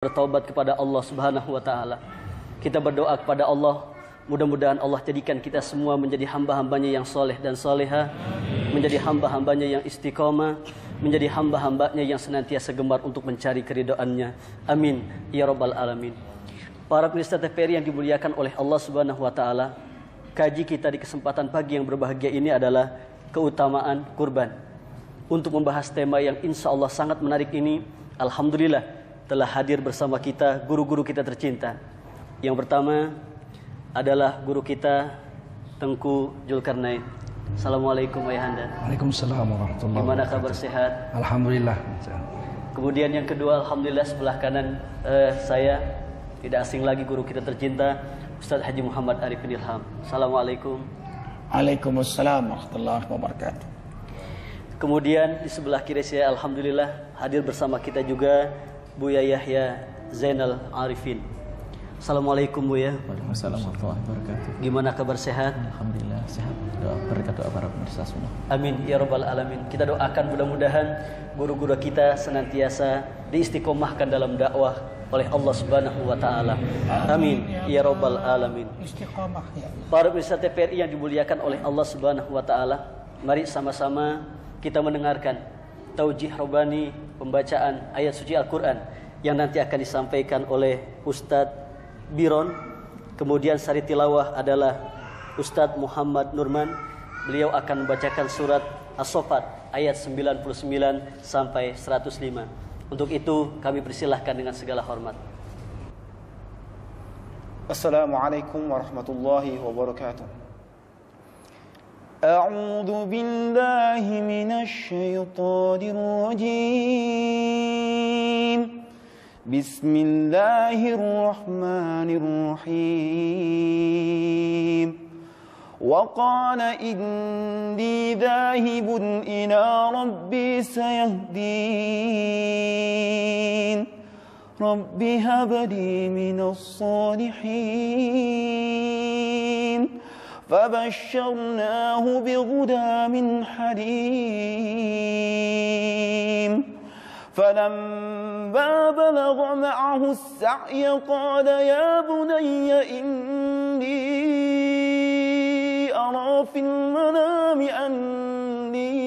bertaubat kepada Allah Subhanahu wa taala. Kita berdoa kepada Allah, mudah-mudahan Allah jadikan kita semua menjadi hamba-hambanya yang soleh dan soleha, menjadi hamba-hambanya yang istiqomah, menjadi hamba-hambanya yang senantiasa gemar untuk mencari keridhaannya. Amin ya rabbal alamin. Para pemirsa TVRI yang dimuliakan oleh Allah Subhanahu wa taala, kaji kita di kesempatan pagi yang berbahagia ini adalah keutamaan kurban. Untuk membahas tema yang insya Allah sangat menarik ini, alhamdulillah telah hadir bersama kita guru-guru kita tercinta. Yang pertama adalah guru kita Tengku Zulkarnain. Assalamualaikum ayahanda. Waalaikumsalam warahmatullahi Gimana wabarakatuh. kabar, sehat? Alhamdulillah. Kemudian yang kedua, alhamdulillah sebelah kanan saya tidak asing lagi guru kita tercinta, Ustaz Haji Muhammad Arifin Ilham. Assalamualaikum. Waalaikumsalam warahmatullahi wabarakatuh. Kemudian di sebelah kiri saya alhamdulillah hadir bersama kita juga Buya Yahya Zainal Arifin. Assalamualaikum Buya. Waalaikumsalam warahmatullahi wabarakatuh. Gimana kabar, sehat? Alhamdulillah sehat. Berkat doa para pemirsa semua. Amin ya rabbal alamin. Kita doakan mudah-mudahan guru-guru kita senantiasa diistiqomahkan dalam dakwah oleh Allah Subhanahu wa taala. Amin ya rabbal alamin. Istiqamah ya Allah. Para pemirsa TVRI yang dimuliakan oleh Allah Subhanahu wa taala, mari sama-sama kita mendengarkan taujih robani pembacaan ayat suci Al-Quran yang nanti akan disampaikan oleh Ustadz Biron. Kemudian sari tilawah adalah Ustadz Muhammad Nurman. Beliau akan membacakan surat As-Saffat ayat 99 sampai 105. Untuk itu kami persilahkan dengan segala hormat. Assalamualaikum warahmatullahi wabarakatuh. أعوذ بالله من الشيطان الرجيم بسم الله الرحمن الرحيم وقال إني ذاهب إلى ربي سيهدين رب هب لي من الصالحين فبشرناه بغلام حليم فلما بلغ معه السعي قال يا بني إني أرى في المنام أني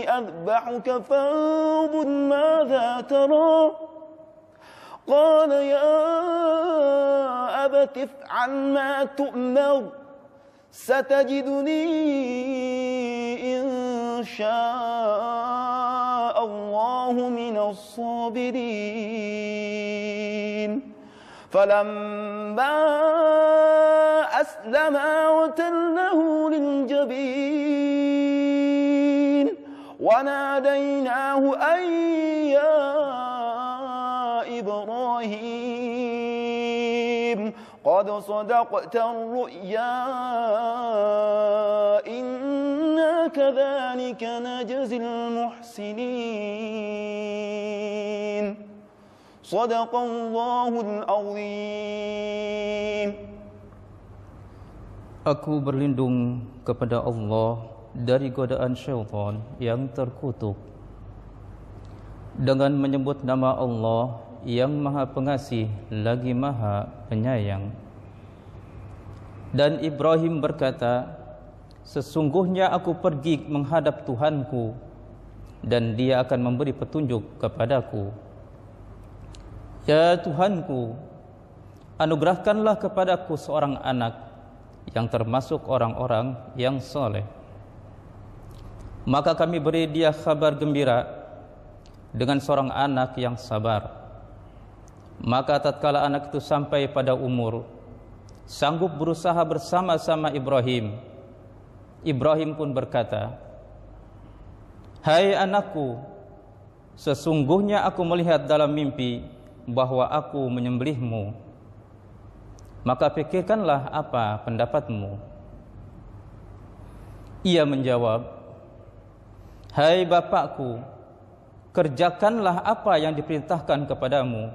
أذبحك فانظر ماذا ترى قال يا أبت افعل ما تؤمر ستجدني إن شاء الله من الصابرين فلما أسلما وتله للجبين وناديناه أن يا إبراهيم قد صدقت الرؤيا إنا كذلك نجزي المحسنين صدق الله العظيم. Aku berlindung kepada Allah dari godaan syaitan yang terkutuk dengan menyebut nama Allah yang Maha Pengasih lagi Maha Penyayang. Dan Ibrahim berkata, sesungguhnya aku pergi menghadap Tuhanku dan Dia akan memberi petunjuk kepadaku. Ya Tuhanku, anugerahkanlah kepadaku seorang anak yang termasuk orang-orang yang soleh. Maka kami beri dia kabar gembira dengan seorang anak yang sabar. Maka tatkala anak itu sampai pada umur sanggup berusaha bersama-sama Ibrahim, Ibrahim pun berkata, hai anakku, sesungguhnya aku melihat dalam mimpi bahwa aku menyembelihmu. Maka pikirkanlah apa pendapatmu. Ia menjawab, hai bapakku, kerjakanlah apa yang diperintahkan kepadamu.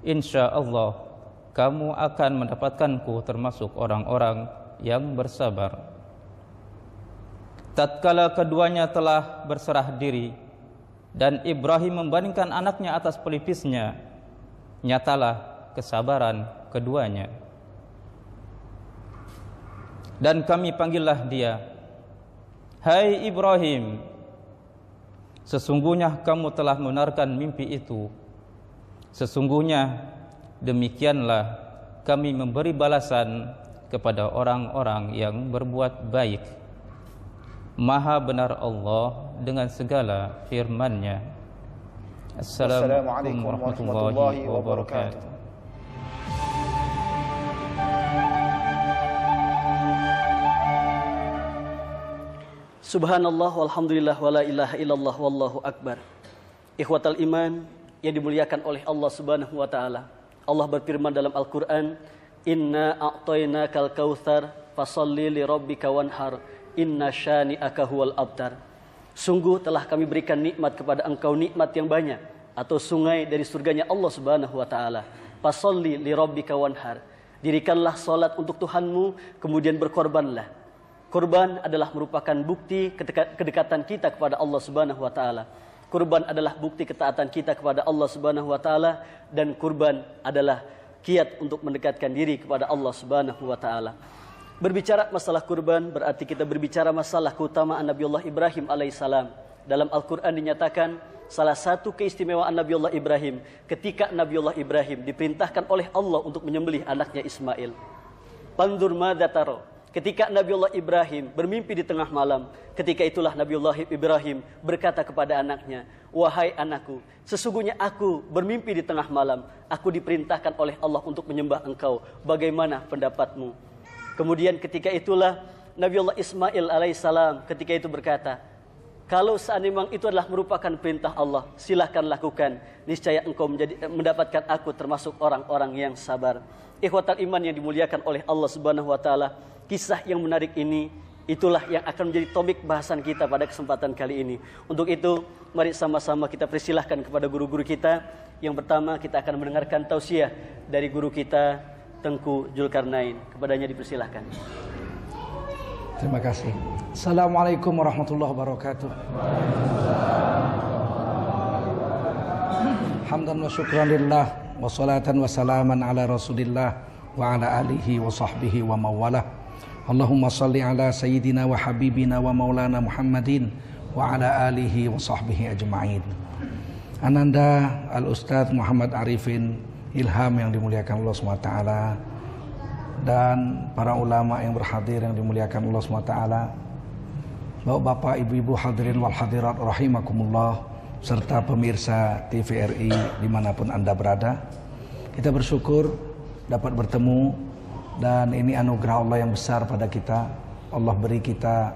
Insya Allah kamu akan mendapatkanku termasuk orang-orang yang bersabar. Tatkala keduanya telah berserah diri dan Ibrahim membandingkan anaknya atas pelipisnya, nyatalah kesabaran keduanya. Dan kami panggillah dia, hai Ibrahim, sesungguhnya kamu telah membenarkan mimpi itu. Sesungguhnya demikianlah kami memberi balasan kepada orang-orang yang berbuat baik. Maha benar Allah dengan segala firman-Nya. Assalamualaikum warahmatullahi wabarakatuh. Subhanallah walhamdulillah wala ilaha illallah wallahu akbar. Ikhwatal iman yang dimuliakan oleh Allah Subhanahu wa taala. Allah berfirman dalam Al-Qur'an, "Inna a'tainakal kautsar fasholli li rabbika wanhar, inna syani'aka huwal abtar." Sungguh telah kami berikan nikmat kepada engkau, nikmat yang banyak atau sungai dari surganya Allah Subhanahu wa taala. Fasholli li rabbika wanhar. Dirikanlah salat untuk Tuhanmu, kemudian berkorbanlah. Kurban adalah merupakan bukti kedekatan kita kepada Allah Subhanahu wa taala. Kurban adalah bukti ketaatan kita kepada Allah Subhanahu wa taala, dan kurban adalah kiat untuk mendekatkan diri kepada Allah Subhanahu wa taala. Berbicara masalah kurban berarti kita berbicara masalah keutamaan Nabiullah Ibrahim alaihissalam. Dalam Al-Qur'an dinyatakan salah satu keistimewaan Nabiullah Ibrahim ketika Nabiullah Ibrahim diperintahkan oleh Allah untuk menyembelih anaknya Ismail. Pandur madza taro. Ketika Nabiullah Ibrahim bermimpi di tengah malam, ketika itulah Nabiullah Ibrahim berkata kepada anaknya, "Wahai anakku, sesungguhnya aku bermimpi di tengah malam. Aku diperintahkan oleh Allah untuk menyembah engkau. Bagaimana pendapatmu?" Kemudian ketika itulah Nabiullah Ismail alaihissalam ketika itu berkata, "Kalau seandainya memang itu adalah merupakan perintah Allah, silahkan lakukan. Niscaya engkau mendapatkan aku termasuk orang-orang yang sabar." Ikhwatal iman yang dimuliakan oleh Allah Subhanahu wa taala, kisah yang menarik ini itulah yang akan menjadi topik bahasan kita pada kesempatan kali ini. Untuk itu, mari sama-sama kita persilahkan kepada guru-guru kita. Yang pertama, kita akan mendengarkan tausiah dari guru kita, Tengku Zulkarnain. Kepadanya dipersilahkan. Terima kasih. Assalamualaikum warahmatullahi wabarakatuh. Hamdan wa syukran lillah, wa salatan wa salaman ala rasulillah wa ala alihi wa sahbihi wa mawalah. Allahumma salli ala sayyidina wa habibina wa maulana Muhammadin wa ala alihi wa sahbihi ajma'in. Ananda Al-Ustadz Muhammad Arifin Ilham yang dimuliakan Allah SWT, dan para ulama yang berhadir yang dimuliakan Allah SWT, Bapak, Ibu-ibu hadirin wal hadirat rahimakumullah, serta pemirsa TVRI dimanapun Anda berada. Kita bersyukur dapat bertemu, dan ini anugerah Allah yang besar pada kita. Allah beri kita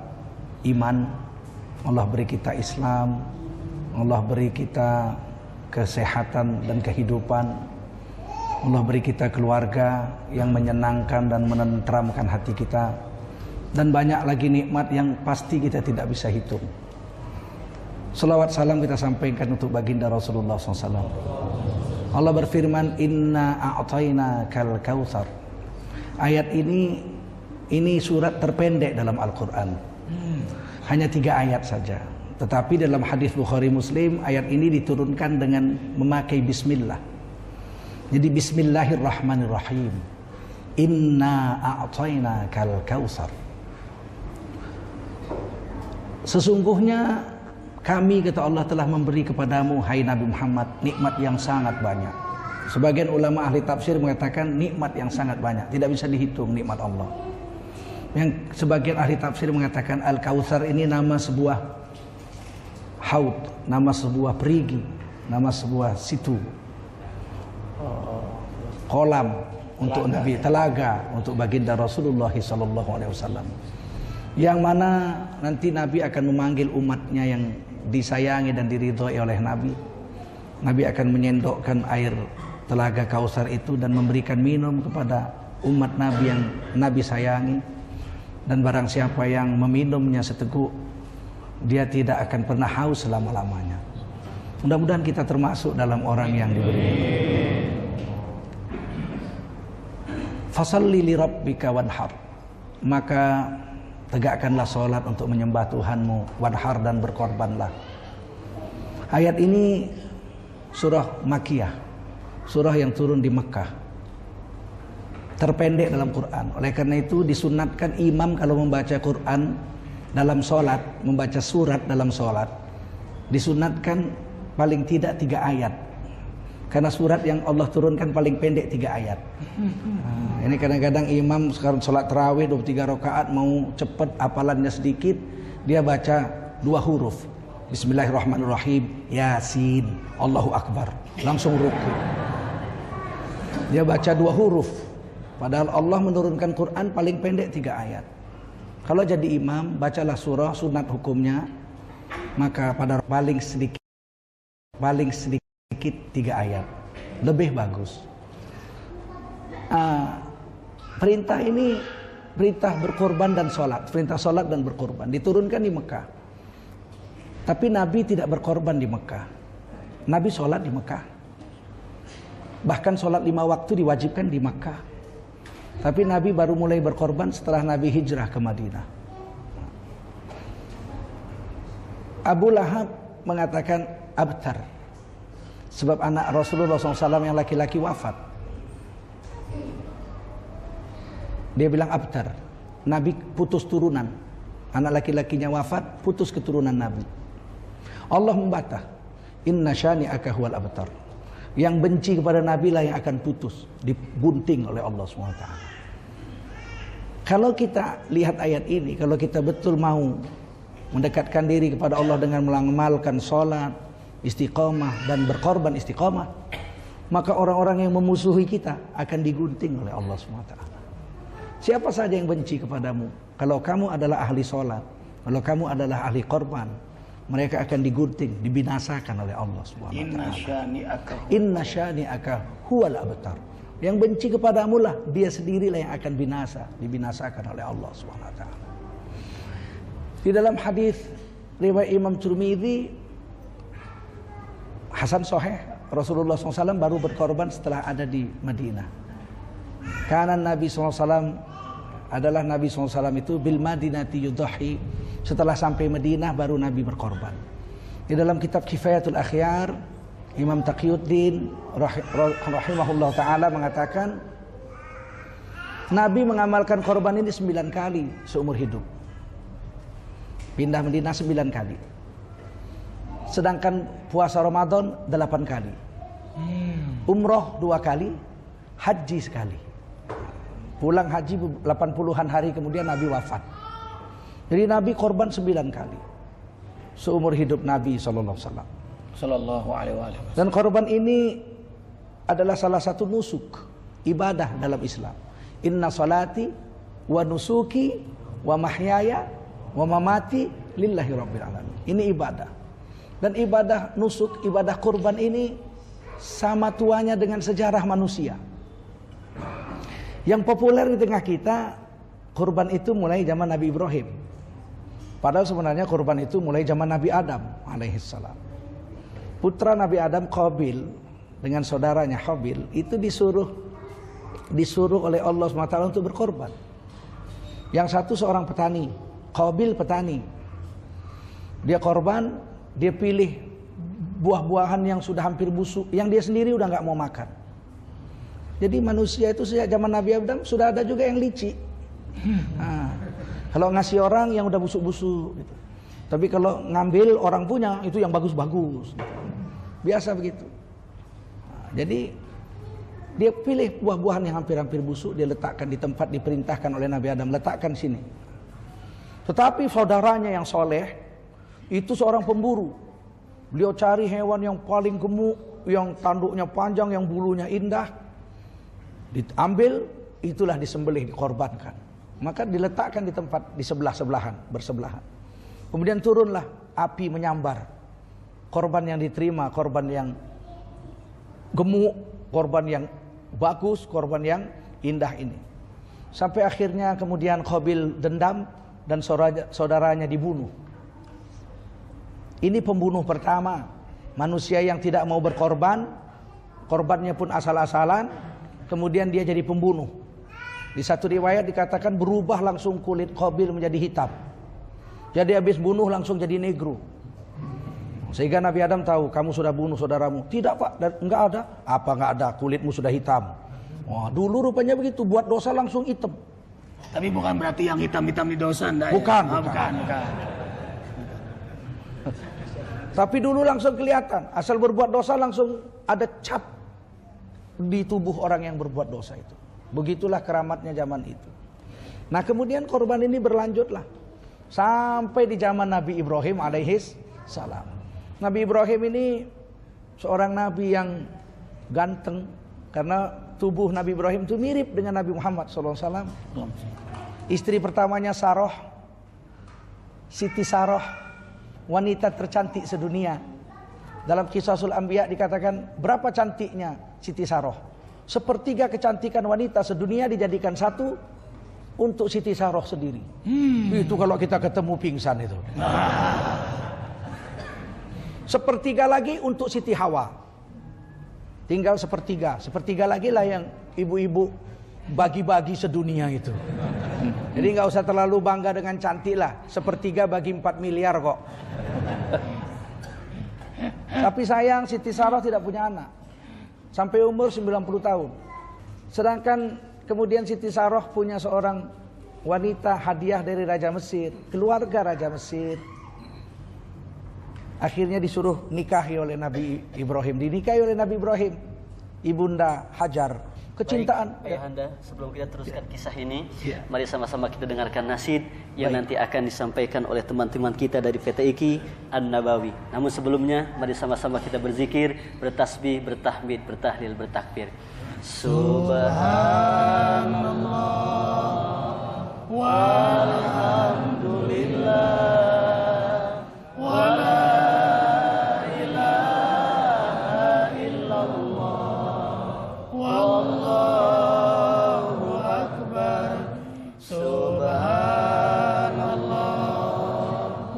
iman, Allah beri kita Islam, Allah beri kita kesehatan dan kehidupan, Allah beri kita keluarga yang menyenangkan dan menenteramkan hati kita, dan banyak lagi nikmat yang pasti kita tidak bisa hitung. Salawat salam kita sampaikan untuk baginda Rasulullah SAW. Allah berfirman, "Inna a'tainakal kautsar." Ayat ini surat terpendek dalam Al-Quran. Hanya 3 ayat saja. Tetapi dalam hadis Bukhari Muslim, ayat ini diturunkan dengan memakai bismillah. Jadi bismillahirrahmanirrahim. Inna a'tainakal kautsar. Sesungguhnya kami, kata Allah, telah memberi kepadamu, hai Nabi Muhammad, nikmat yang sangat banyak. Sebagian ulama ahli tafsir mengatakan nikmat yang sangat banyak, tidak bisa dihitung nikmat Allah. Yang sebagian ahli tafsir mengatakan Al-Kautsar ini nama sebuah haud, nama sebuah perigi, nama sebuah situ, kolam untuk Nabi, telaga untuk baginda Rasulullah SAW, yang mana nanti Nabi akan memanggil umatnya yang disayangi dan diridhoi oleh Nabi. Nabi akan menyendokkan air telaga Kautsar itu dan memberikan minum kepada umat Nabi yang Nabi sayangi, dan barang siapa yang meminumnya seteguk, dia tidak akan pernah haus selama-lamanya. Mudah-mudahan kita termasuk dalam orang yang diberi. Fasalli li rabbika wanhar, maka tegakkanlah salat untuk menyembah Tuhanmu, wanhar, dan berkorbanlah. Ayat ini surah Makkiyah, surah yang turun di Mekah, terpendek dalam Quran. Oleh karena itu disunatkan imam kalau membaca Quran dalam sholat, membaca surat dalam sholat, disunatkan paling tidak 3 ayat. Karena surat yang Allah turunkan paling pendek 3 ayat. Nah, ini kadang-kadang imam sekarang sholat tarawih 23 rakaat mau cepat hafalannya sedikit, dia baca 2 huruf. Bismillahirrahmanirrahim, Yasin, Allahu Akbar, langsung ruku. Dia baca 2 huruf. Padahal Allah menurunkan Quran paling pendek 3 ayat. Kalau jadi imam, bacalah surah, sunat hukumnya, maka pada paling sedikit 3 ayat, lebih bagus. Perintah ini perintah berkorban dan sholat, perintah sholat dan berkorban diturunkan di Mekah. Tapi Nabi tidak berkorban di Mekah. Nabi sholat di Mekah. Bahkan sholat 5 waktu diwajibkan di Mekah. Tapi Nabi baru mulai berkorban setelah Nabi hijrah ke Madinah. Abu Lahab mengatakan abtar, sebab anak Rasulullah SAW yang laki-laki wafat. Dia bilang abtar, Nabi putus turunan, anak laki-lakinya wafat, putus keturunan Nabi. Allah membantah, inna syani'aka huwal abtar. Yang benci kepada Nabi lah yang akan putus, dibunting oleh Allah SWT. Kalau kita lihat ayat ini, kalau kita betul mau mendekatkan diri kepada Allah dengan mengamalkan sholat, istiqamah dan berkorban istiqamah, maka orang-orang yang memusuhi kita akan digunting oleh Allah SWT. Siapa saja yang benci kepadamu, kalau kamu adalah ahli sholat, kalau kamu adalah ahli korban, mereka akan digunting, dibinasakan oleh Allah SWT. Inna syani'aka huwal abtar. Yang benci kepadamu lah, dia sendirilah yang akan binasa, dibinasakan oleh Allah SWT. Di dalam hadis riwayat Imam Tirmidzi, Hasan Sahih, Rasulullah SAW baru berkorban setelah ada di Madinah. Karena Nabi SAW adalah Nabi SAW itu bil Madinati yudhahi, setelah sampai Madinah baru Nabi berkorban. Di dalam kitab Kifayatul Akhyar, Imam Taqiyuddin rahimahullah ta'ala mengatakan, Nabi mengamalkan korban ini 9 kali seumur hidup. Pindah Madinah 9 kali. Sedangkan puasa Ramadan 8 kali. Umroh 2 kali, haji sekali. Pulang haji 80-an hari kemudian Nabi wafat. Jadi Nabi korban 9 kali seumur hidup Nabi SAW. Dan korban ini adalah salah satu nusuk, ibadah dalam Islam. Inna salati wa nusuki wa mahyaya wa mamati lillahi rabbil alamin. Ini ibadah. Dan ibadah nusuk, ibadah kurban ini sama tuanya dengan sejarah manusia. Yang populer di tengah kita, kurban itu mulai zaman Nabi Ibrahim. Padahal sebenarnya kurban itu mulai zaman Nabi Adam alaihissalam. Putra Nabi Adam Qabil dengan saudaranya Habil itu disuruh oleh Allah SWT untuk berkorban. Yang satu seorang petani, Qabil petani. Dia korban, dia pilih buah-buahan yang sudah hampir busuk, yang dia sendiri udah nggak mau makan. Jadi manusia itu sejak zaman Nabi Adam sudah ada juga yang licik. Kalau ngasih orang yang udah busuk-busuk gitu. Tapi kalau ngambil orang punya itu yang bagus-bagus gitu. Biasa begitu. Jadi dia pilih buah-buahan yang hampir-hampir busuk, dia letakkan di tempat diperintahkan oleh Nabi Adam, letakkan sini. Tetapi saudaranya yang soleh itu seorang pemburu. Beliau cari hewan yang paling gemuk, yang tanduknya panjang, yang bulunya indah. Diambil, itulah disembelih, dikorbankan. Maka diletakkan di tempat di sebelah-sebelahan, bersebelahan. Kemudian turunlah api menyambar. Korban yang diterima, korban yang gemuk, korban yang bagus, korban yang indah ini. Sampai akhirnya kemudian Qabil dendam dan saudaranya dibunuh. Ini pembunuh pertama, manusia yang tidak mau berkorban, korbannya pun asal-asalan, kemudian dia jadi pembunuh. Di satu riwayat dikatakan berubah langsung kulit Qabil menjadi hitam. Jadi habis bunuh langsung jadi negro. Sehingga Nabi Adam tahu, kamu sudah bunuh saudaramu. Tidak Pak, enggak ada. Apa enggak ada, kulitmu sudah hitam. Wah, dulu rupanya begitu, buat dosa langsung hitam. Tapi bukan berarti yang hitam-hitam di dosa, enggak Bukan, ya? bukan. Bukan. Tapi dulu langsung kelihatan, asal berbuat dosa langsung ada cap di tubuh orang yang berbuat dosa itu. Begitulah keramatnya zaman itu. Nah kemudian korban ini berlanjutlah sampai di zaman Nabi Ibrahim alaihis salam. Nabi Ibrahim ini seorang nabi yang ganteng karena tubuh Nabi Ibrahim itu mirip dengan Nabi Muhammad SAW. Istri pertamanya Saroh, Siti Saroh, wanita tercantik sedunia. Dalam Qisasul Anbiya dikatakan berapa cantiknya Siti Saroh. Sepertiga kecantikan wanita sedunia dijadikan satu untuk Siti Saroh sendiri. Itu kalau kita ketemu pingsan itu. Sepertiga lagi untuk Siti Hawa. Tinggal sepertiga. Sepertiga lagi lah yang ibu-ibu bagi-bagi sedunia itu. Jadi nggak usah terlalu bangga dengan cantik lah. Sepertiga bagi 4 miliar kok. Tapi sayang Siti Saroh tidak punya anak. Sampai umur 90 tahun. Sedangkan kemudian Siti Saroh punya seorang wanita hadiah dari Raja Mesir. Keluarga Raja Mesir. Akhirnya disuruh nikahi oleh Nabi Ibrahim. Dinikahi oleh Nabi Ibrahim. Ibunda Hajar. Kecintaan. Baik, Ayahanda, sebelum kita teruskan kisah ini, mari sama-sama kita dengarkan nasid yang nanti akan disampaikan oleh teman-teman kita dari PT IKI An-Nabawi. Namun sebelumnya, mari sama-sama kita berzikir, bertasbih, bertahmid, bertahlil, bertakbir. Subhanallah walhamdulillah wa la ilaha illallah wallahu akbar. Subhanallah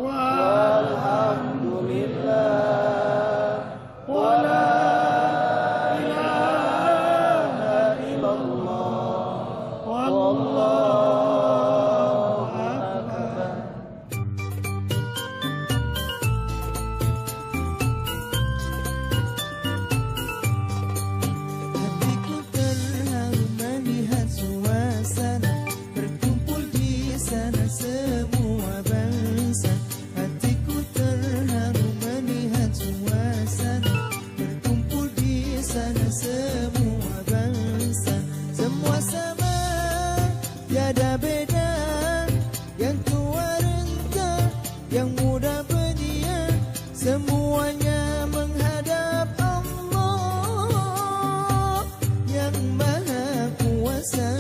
walhamdulillah wa la ilaha illallah wallahu akbar. Hatiku terharu melihat suasana berkumpul di sana semua bangsa. Hatiku terharu melihat suasana berkumpul di sana semua bangsa. Semua sama, tiada beda, yang tua renta, yang muda belia, semuanya menghadap Allah yang Maha Kuasa.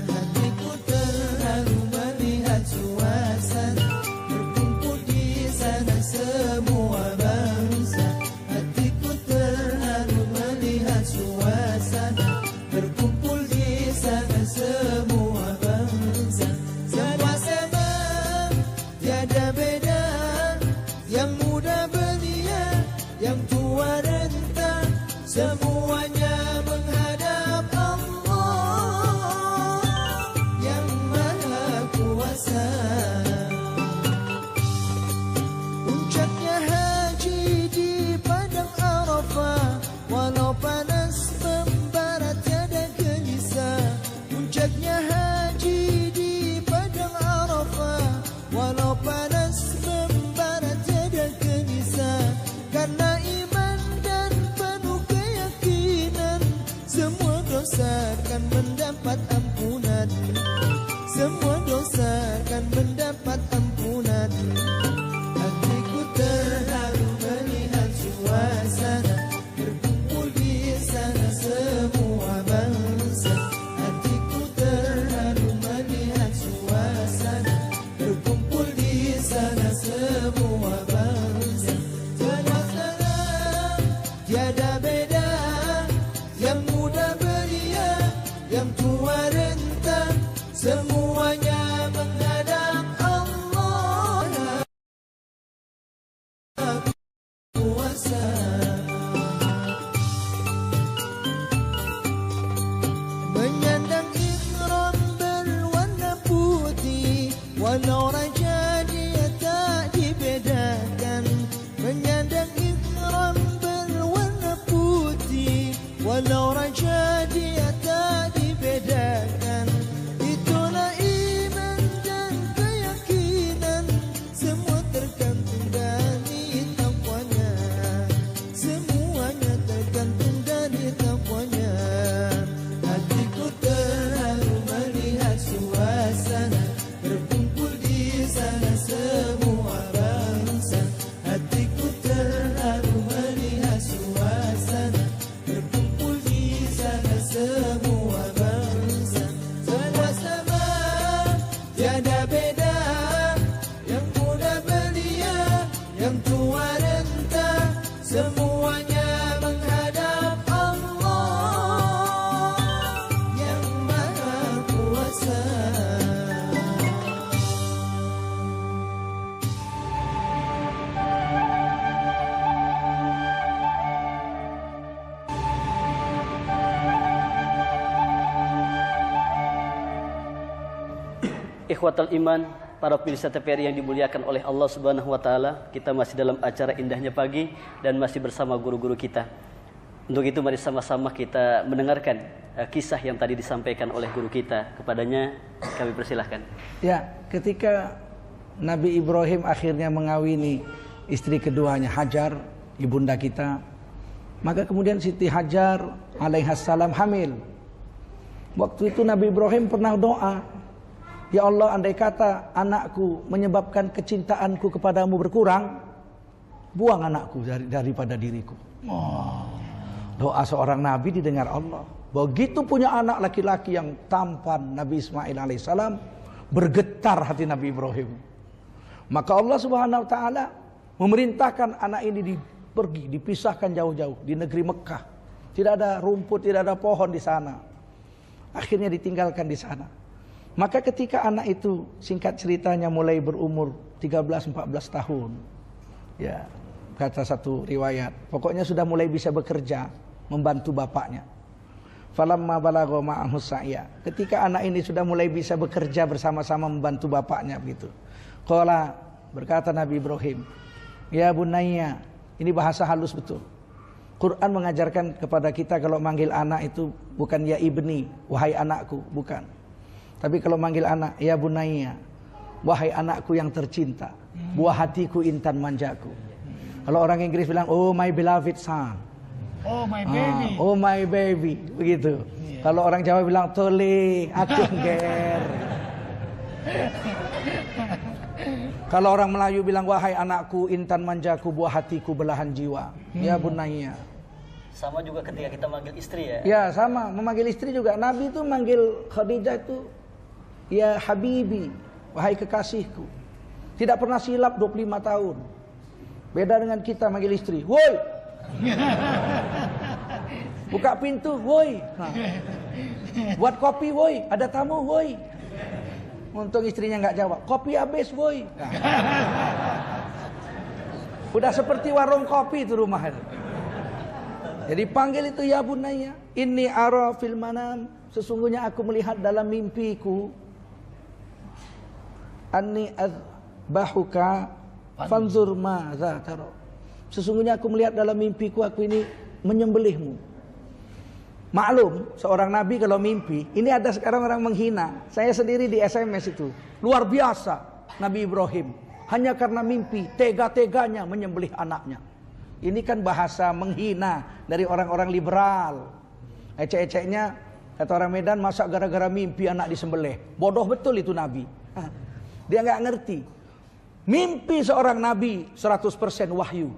Hatiku terharu melihat suasana berkumpul di sana semua bangsa. Hatiku terharu melihat suasana berkumpul di sana semua bangsa. Semua sama, tiada beda, yang muda belia, yang tua renta, semuanya menghadap Allah yang Maha Kuasa. Puncaknya haji di padang Arafah, walau panas membara tiada gelisah. Puncaknya haji di padang Arafah, walau panas membara tiada gelisah. Karena iman dan penuh keyakinan, semua dosa akan mendapat ampunan. Semua dosa akan mendapat ampunan. Hatiku terharu melihat suasana berkumpul di sana semua bangsa. Hatiku terharu melihat suasana berkumpul di sana semua bangsa. Semua sama, tiada beda, yang muda belia, yang tua renta, semuanya menghadap Allah Kuasa. Menyandang ihram berwarna putih, walau raja dia tak dibedakan. Menyandang raja dia tak dibedakan. Itulah iman dan keyakinan, semua tergantung dari takwanya. Semuanya tergantung dari takwanya. Hatiku terharu melihat suasana, berkumpul di sana semua bangsa. Hatiku terharu melihat suasana, berkumpul di sana semua bangsa. Sama-sama tiada beda, yang muda belia, yang tua renta, semuanya menghadap Allah yang Maha Kuasa. Ikhwatal iman, para pemirsa TVRI yang dimuliakan oleh Allah Subhanahu wa taala, kita masih dalam acara Indahnya Pagi dan masih bersama guru-guru kita. Untuk itu mari sama-sama kita mendengarkan kisah yang tadi disampaikan oleh guru kita. Kepadanya kami persilahkan. Ya, ketika Nabi Ibrahim akhirnya mengawini istri keduanya Hajar, ibunda kita, maka kemudian Siti Hajar alaihissalam hamil. Waktu itu Nabi Ibrahim pernah doa, ya Allah, andai kata anakku menyebabkan kecintaanku kepadamu berkurang, buang anakku daripada diriku. Doa seorang Nabi didengar Allah. Begitu punya anak laki-laki yang tampan, Nabi Ismail alaihissalam, bergetar hati Nabi Ibrahim. Maka Allah Subhanahu wa taala memerintahkan anak ini pergi, dipisahkan jauh-jauh di negeri Mekah. Tidak ada rumput, tidak ada pohon di sana. Akhirnya ditinggalkan di sana. Maka ketika anak itu, singkat ceritanya, mulai berumur 13-14 tahun, ya, kata satu riwayat, pokoknya sudah mulai bisa bekerja, membantu bapaknya. Falamma balagha ma'ahu sa'ya. Ketika anak ini sudah mulai bisa bekerja bersama-sama membantu bapaknya begitu. Qala, berkata Nabi Ibrahim, ya bunayya, ini bahasa halus betul. Quran mengajarkan kepada kita kalau manggil anak itu bukan ya ibni, wahai anakku, bukan. Tapi kalau manggil anak, ya bunayya, wahai anakku yang tercinta, buah hatiku, intan manjaku. Kalau orang Inggris bilang, oh my beloved son, Oh my baby. Oh my baby, begitu. Kalau orang Jawa bilang, tole, aku ger. Kalau orang Melayu bilang, wahai anakku, intan manjaku, buah hatiku, belahan jiwa. Ya bunayya. Sama juga ketika kita manggil istri ya. Ya sama, memanggil istri juga. Nabi itu manggil Khadijah itu, ya habibi, wahai kekasihku. Tidak pernah silap 25 tahun. Beda dengan kita manggil istri, woi. Buka pintu, woi. Nah. Buat kopi, woi. Ada tamu, woi. Untung istrinya nggak jawab, kopi habis, woi. Nah. Udah seperti warung kopi itu rumah itu. Jadi panggil itu ya bunayya, inni ara fil manam, sesungguhnya aku melihat dalam mimpiku, anni azbahuka fanzur madza tara. Sesungguhnya aku melihat dalam mimpiku, aku ini menyembelihmu. Maklum, seorang nabi kalau mimpi, ini ada sekarang orang menghina. Saya sendiri di SMS itu, luar biasa Nabi Ibrahim, hanya karena mimpi tega-teganya menyembelih anaknya. Ini kan bahasa menghina dari orang-orang liberal. Ecek-eceknya, kata orang Medan, masa gara-gara mimpi anak disembelih. Bodoh betul itu Nabi. Dia nggak ngerti. Mimpi seorang Nabi 100% wahyu.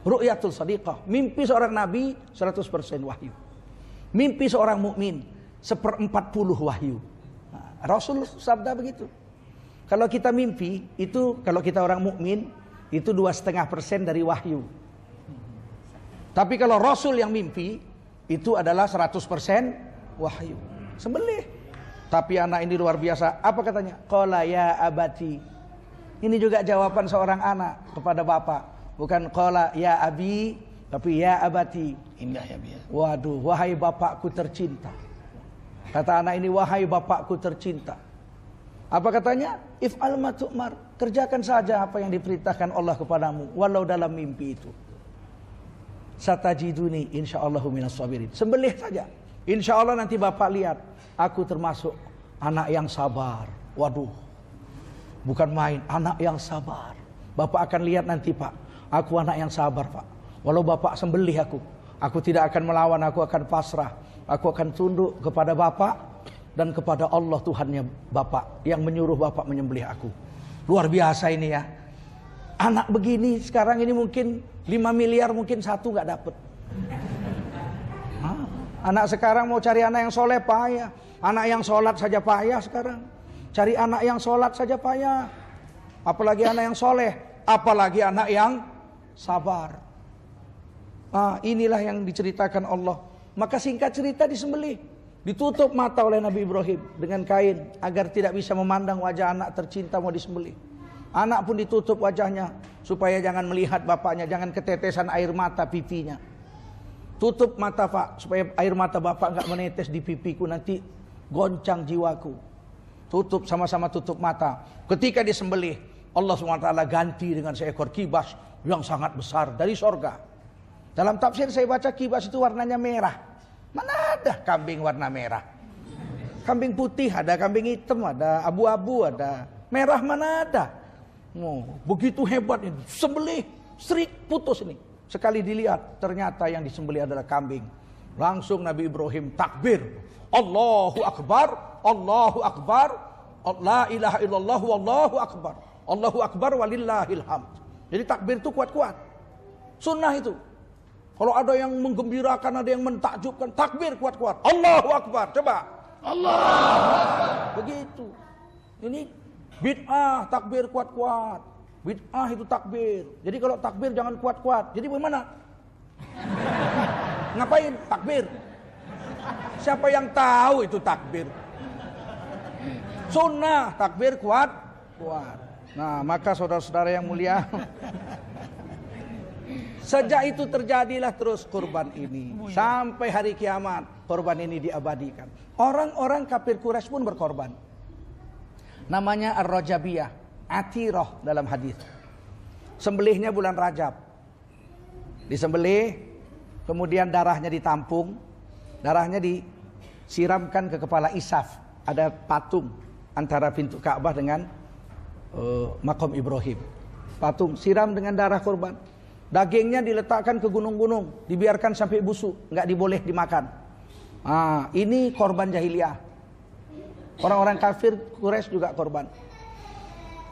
Ru'yatul sadiqah. Mimpi seorang Nabi 100% wahyu. Mimpi seorang mukmin 1/40 wahyu. Rasul sabda begitu. Kalau kita mimpi, itu kalau kita orang mukmin, itu 2,5% dari wahyu. Tapi kalau Rasul yang mimpi, itu adalah 100% wahyu. Sembelih. Tapi anak ini luar biasa. Apa katanya? Qala ya abati. Ini juga jawaban seorang anak kepada bapak. Bukan qala ya abi, tapi ya abati. Indah ya biar. Waduh, wahai bapakku tercinta. Kata anak ini, wahai bapakku tercinta. Apa katanya? If'al ma tu'mar. Kerjakan saja apa yang diperintahkan Allah kepadamu, walau dalam mimpi itu. Satajiduni insyaallahu minas sabirin. Sembelih saja. Insyaallah nanti Bapak lihat aku termasuk anak yang sabar. Waduh. Bukan main, anak yang sabar. Bapak akan lihat nanti, Pak. Aku anak yang sabar, Pak. Walau Bapak sembelih aku tidak akan melawan, aku akan pasrah. Aku akan tunduk kepada Bapak dan kepada Allah Tuhannya Bapak yang menyuruh Bapak menyembelih aku. Luar biasa ini ya. Anak begini sekarang ini mungkin 5 miliar mungkin satu nggak dapet. Anak sekarang mau cari anak yang soleh payah. Anak yang sholat saja payah sekarang. Cari anak yang sholat saja payah. Apalagi anak yang soleh. Apalagi anak yang sabar. Inilah yang diceritakan Allah. Maka singkat cerita disembelih. Ditutup mata oleh Nabi Ibrahim dengan kain agar tidak bisa memandang wajah anak tercinta mau disembelih. Anak pun ditutup wajahnya supaya jangan melihat bapaknya, jangan ketetesan air mata pipinya. Tutup mata, Pak, supaya air mata Bapak enggak menetes di pipiku, nanti goncang jiwaku. Tutup, sama-sama tutup mata. Ketika disembelih, Allah SWT ganti dengan seekor kibas yang sangat besar dari sorga. Dalam tafsir saya baca kibas itu warnanya merah. Mana ada kambing warna merah? Kambing putih ada, kambing hitam ada, abu-abu ada. Merah mana ada? Begitu hebat ini. Sembelih, strik, putus ini. Sekali dilihat, ternyata yang disembelih adalah kambing. Langsung Nabi Ibrahim takbir. Allahu Akbar, Allahu Akbar, la ilaha illallah, wallahu akbar. Allahu Akbar walillahil hamd. Jadi takbir itu kuat-kuat. Sunnah itu. Kalau ada yang menggembirakan, ada yang mentakjubkan, takbir kuat-kuat. Allahu Akbar, coba. Allahu Akbar. Begitu. Ini bid'ah, takbir kuat-kuat. Bid'ah itu takbir. Jadi kalau takbir jangan kuat-kuat. Jadi bagaimana? Ngapain takbir? Siapa yang tahu itu takbir? Sunnah, takbir kuat-kuat. Nah, maka saudara-saudara yang mulia, sejak itu terjadilah terus kurban ini. Sampai hari kiamat, kurban ini diabadikan. Orang-orang kafir Quraisy pun berkorban. Namanya Ar-Rajabiyah, Atirah dalam hadis. Sembelihnya bulan Rajab. Disembelih, kemudian darahnya ditampung, darahnya disiramkan ke kepala Isaf. Ada patung antara pintu Ka'bah dengan makom Ibrahim. Patung siram dengan darah kurban. Dagingnya diletakkan ke gunung-gunung, dibiarkan sampai busuk, nggak diboleh dimakan. Ini korban jahiliyah. Orang-orang kafir Quraisy juga korban.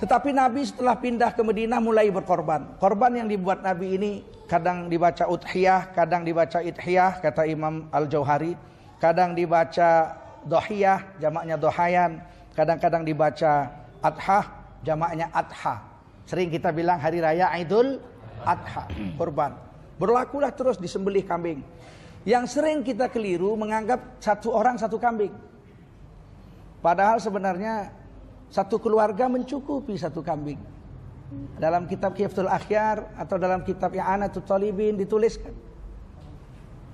Tetapi Nabi setelah pindah ke Madinah mulai berkorban. Korban yang dibuat Nabi ini kadang dibaca udhiyah, kadang dibaca idhiyah, kata Imam Al-Jauhari. Kadang dibaca dohiyah, jamaknya dohayan. Kadang-kadang dibaca adhah, jamaknya adha. Sering kita bilang hari raya Idul Adha, korban. Berlakulah terus disembelih kambing. Yang sering kita keliru menganggap satu orang satu kambing. Padahal sebenarnya satu keluarga mencukupi satu kambing. Dalam kitab Kiftul Akhyar atau dalam kitab I'anatul Talibin dituliskan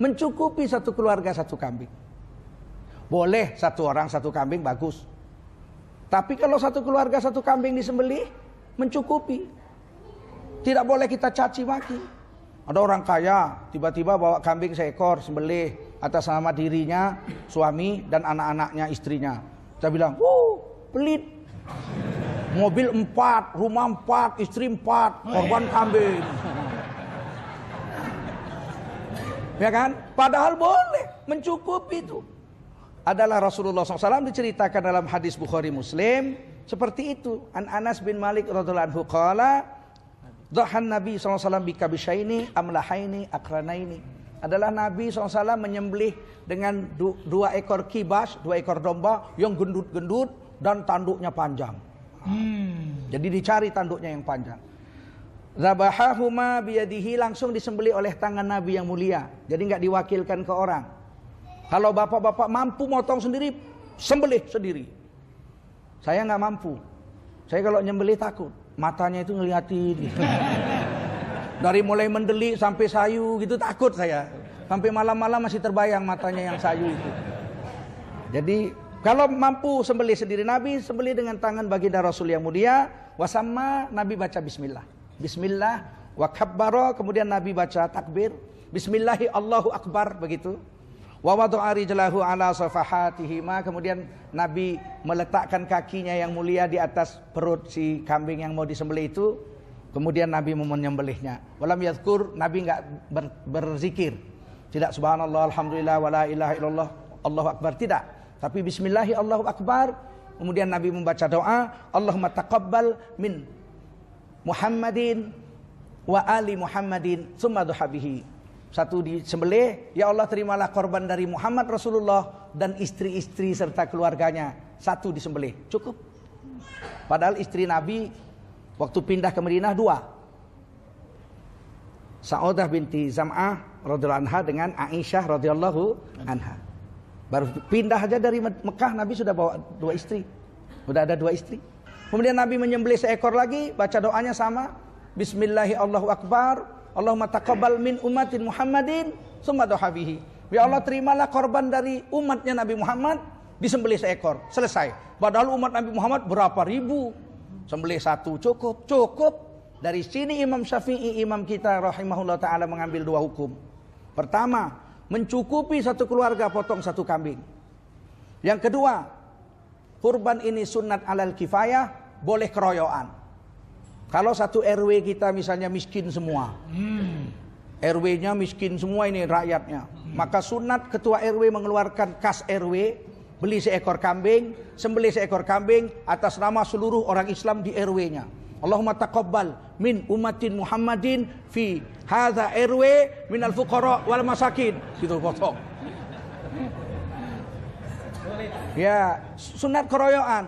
mencukupi satu keluarga satu kambing. Boleh satu orang satu kambing, bagus. Tapi kalau satu keluarga satu kambing disembelih mencukupi. Tidak boleh kita caci maki. Ada orang kaya tiba-tiba bawa kambing seekor sembelih atas nama dirinya, suami dan anak-anaknya, istrinya. Kita bilang, pelit. Mobil 4, rumah 4, istri 4, korban kambing. Ya kan? Padahal boleh, mencukupi itu. Adalah Rasulullah SAW diceritakan dalam hadis Bukhari Muslim seperti itu. An Anas bin Malik radhiyallahu anhu qala dhahan Nabi SAW bikabishaini amlahaini akranaini. Adalah Nabi SAW menyembelih dengan 2 ekor kibas, 2 ekor domba yang gendut-gendut dan tanduknya panjang. Jadi dicari tanduknya yang panjang. Zabahahuma biyadihi, langsung disembelih oleh tangan Nabi yang mulia. Jadi enggak diwakilkan ke orang. Kalau bapak-bapak mampu motong sendiri, sembelih sendiri. Saya enggak mampu. Saya kalau nyembelih takut, matanya itu ngeliatin gitu. Dari mulai mendelik sampai sayu gitu takut saya. Sampai malam-malam masih terbayang matanya yang sayu itu. Jadi kalau mampu sembelih sendiri, Nabi sembelih dengan tangan baginda Rasul yang mulia. Wasamma, Nabi baca bismillah. Bismillah wa kabbara, kemudian Nabi baca takbir. Bismillahi Allahu Akbar, begitu. Wa wada'a rijlahu ala safahatihima, kemudian Nabi meletakkan kakinya yang mulia di atas perut si kambing yang mau disembelih itu. Kemudian Nabi menyembelihnya. Walam yadhkur, Nabi enggak berzikir. Tidak subhanallah, alhamdulillah, wala ilaha illallah, Allahu Akbar, tidak. Tapi bismillahi Allahu Akbar. Kemudian Nabi membaca doa, Allahumma taqabbal min Muhammadin wa ali Muhammadin tsumma duhabihi. Satu disembelih, ya Allah terimalah korban dari Muhammad Rasulullah dan istri-istri serta keluarganya. Satu disembelih, cukup. Padahal istri Nabi waktu pindah ke Madinah 2. Sa'udah binti Zam'ah radhiyallahu anha dengan Aisyah radhiyallahu anha. Baru pindah aja dari Mekah Nabi sudah bawa 2 istri. Sudah ada 2 istri. Kemudian Nabi menyembelih seekor lagi, baca doanya sama. Bismillahi Allahu Akbar. Allahumma taqabbal min umatin Muhammadin tsumma duhabihi. Ya Allah terimalah korban dari umatnya Nabi Muhammad, disembelih seekor, selesai. Padahal umat Nabi Muhammad berapa ribu, sembelih satu cukup. Dari sini Imam Syafi'i, imam kita rahimahullah ta'ala, mengambil 2 hukum. Pertama, mencukupi satu keluarga potong 1 kambing. Yang kedua, kurban ini sunnat alal kifayah, boleh keroyokan. Kalau satu RW kita misalnya miskin semua, RW-nya miskin semua ini rakyatnya, maka sunat ketua RW mengeluarkan kas RW, beli seekor kambing, sembelih seekor kambing atas nama seluruh orang Islam di RW-nya. Allahumma taqabbal min umatin Muhammadin fi hadza RW minal fuqara wal masakin. Gitu potong. Ya, sunat keroyokan.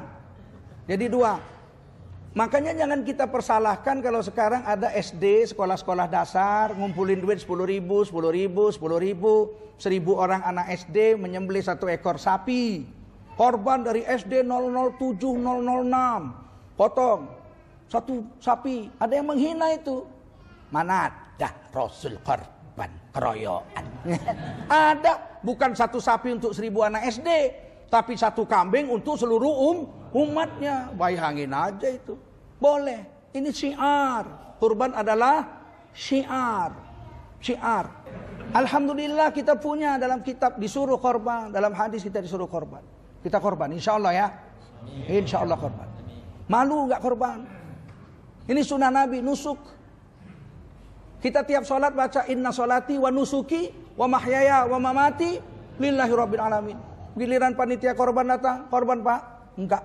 Jadi 2. Makanya jangan kita persalahkan kalau sekarang ada SD, sekolah-sekolah dasar ngumpulin duit 10.000, 10.000, 10.000, 1.000 orang anak SD menyembelih 1 ekor sapi. Korban dari SD 007006. Potong 1 sapi. Ada yang menghina itu. Mana ada Rasul korban keroyokan. Ada, bukan 1 sapi untuk 1.000 anak SD, tapi 1 kambing untuk seluruh umatnya. Bayangin aja itu. Boleh. Ini syiar. Kurban adalah syiar. Alhamdulillah kita punya dalam kitab disuruh korban. Dalam hadis kita disuruh korban. Kita korban insya Allah ya. Insya Allah korban. Malu gak korban? Ini sunnah Nabi, nusuk. Kita tiap sholat baca inna sholati wa nusuki wa mahyaya wa mamati lillahi rabbil alamin. Giliran panitia korban datang, korban Pak? Enggak.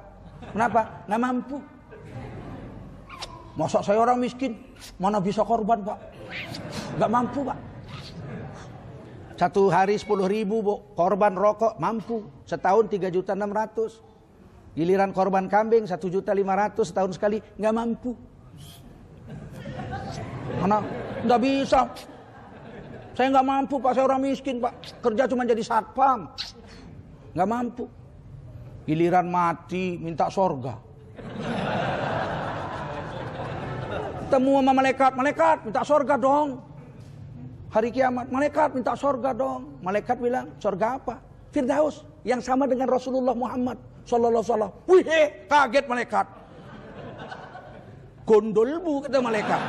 Kenapa? Nggak mampu. Masa saya orang miskin, mana bisa korban Pak? Nggak mampu Pak. 1 hari 10.000 korban rokok mampu. Setahun 3.600.000. Giliran korban kambing 1.500.000 setahun sekali, nggak mampu. Mana? Nggak bisa. Saya nggak mampu Pak, saya orang miskin Pak. Kerja cuma jadi satpam. Nggak mampu. Giliran mati minta sorga. Ketemu sama malaikat minta sorga dong. Hari kiamat malaikat minta sorga dong. Malaikat bilang sorga apa? Firdaus, yang sama dengan Rasulullah Muhammad sallallahu alaihi wasallam. Wih, kaget malaikat. Gondolmu kata malaikat.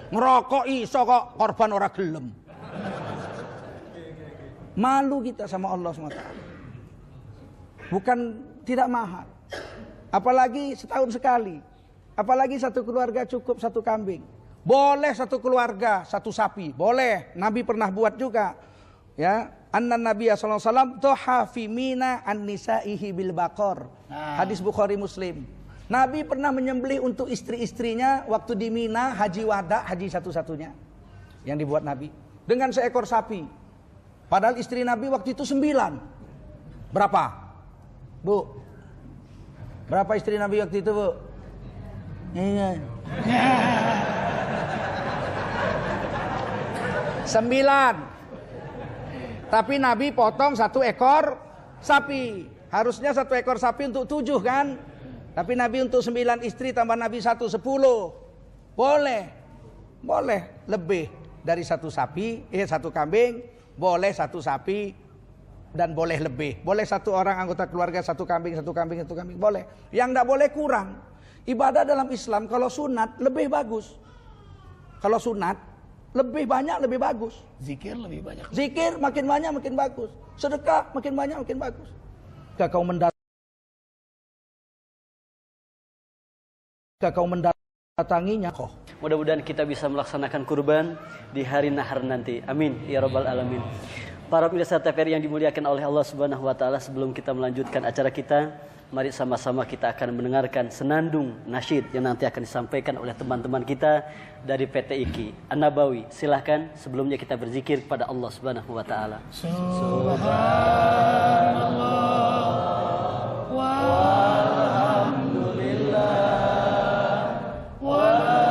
Ngerokok iso kok, korban ora gelem. Malu kita sama Allah SWT. Bukan tidak mahal. Apalagi setahun sekali. Apalagi 1 keluarga cukup 1 kambing. Boleh 1 keluarga 1 sapi. Boleh. Nabi pernah buat juga. Ya, anna Nabi sallallahu alaihi wasallam tuha fi mina an nisaihi bil baqar. Hadis Bukhari Muslim. Nabi pernah menyembelih untuk istri-istrinya waktu di Mina haji wada, haji satu-satunya yang dibuat Nabi dengan seekor sapi. Padahal istri Nabi waktu itu 9. Berapa? Bu. Berapa istri Nabi waktu itu, Bu? 9. Tapi Nabi potong 1 ekor sapi. Harusnya 1 ekor sapi untuk 7 kan? Tapi Nabi untuk 9 istri tambah Nabi 1, 10. Boleh. Boleh lebih dari 1 sapi, 1 kambing, boleh 1 sapi dan boleh lebih. Boleh 1 orang anggota keluarga 1 kambing, 1 kambing, 1 kambing, boleh. Yang enggak boleh kurang. Ibadah dalam Islam kalau sunat lebih bagus. Kalau sunat Lebih banyak lebih bagus. Zikir lebih banyak. Zikir makin banyak makin bagus. Sedekah makin banyak makin bagus. Jika kau mendatanginya, Mudah-mudahan kita bisa melaksanakan kurban di hari nahar nanti. Amin ya rabbal alamin. Para pemirsa TVRI yang dimuliakan oleh Allah Subhanahu wa taala, sebelum kita melanjutkan acara kita, mari sama-sama kita akan mendengarkan senandung nasyid yang nanti akan disampaikan oleh teman-teman kita dari PT IKI An-Nabawi. Silahkan sebelumnya kita berzikir kepada Allah Subhanahu wa taala. Subhanallah walhamdulillah wa la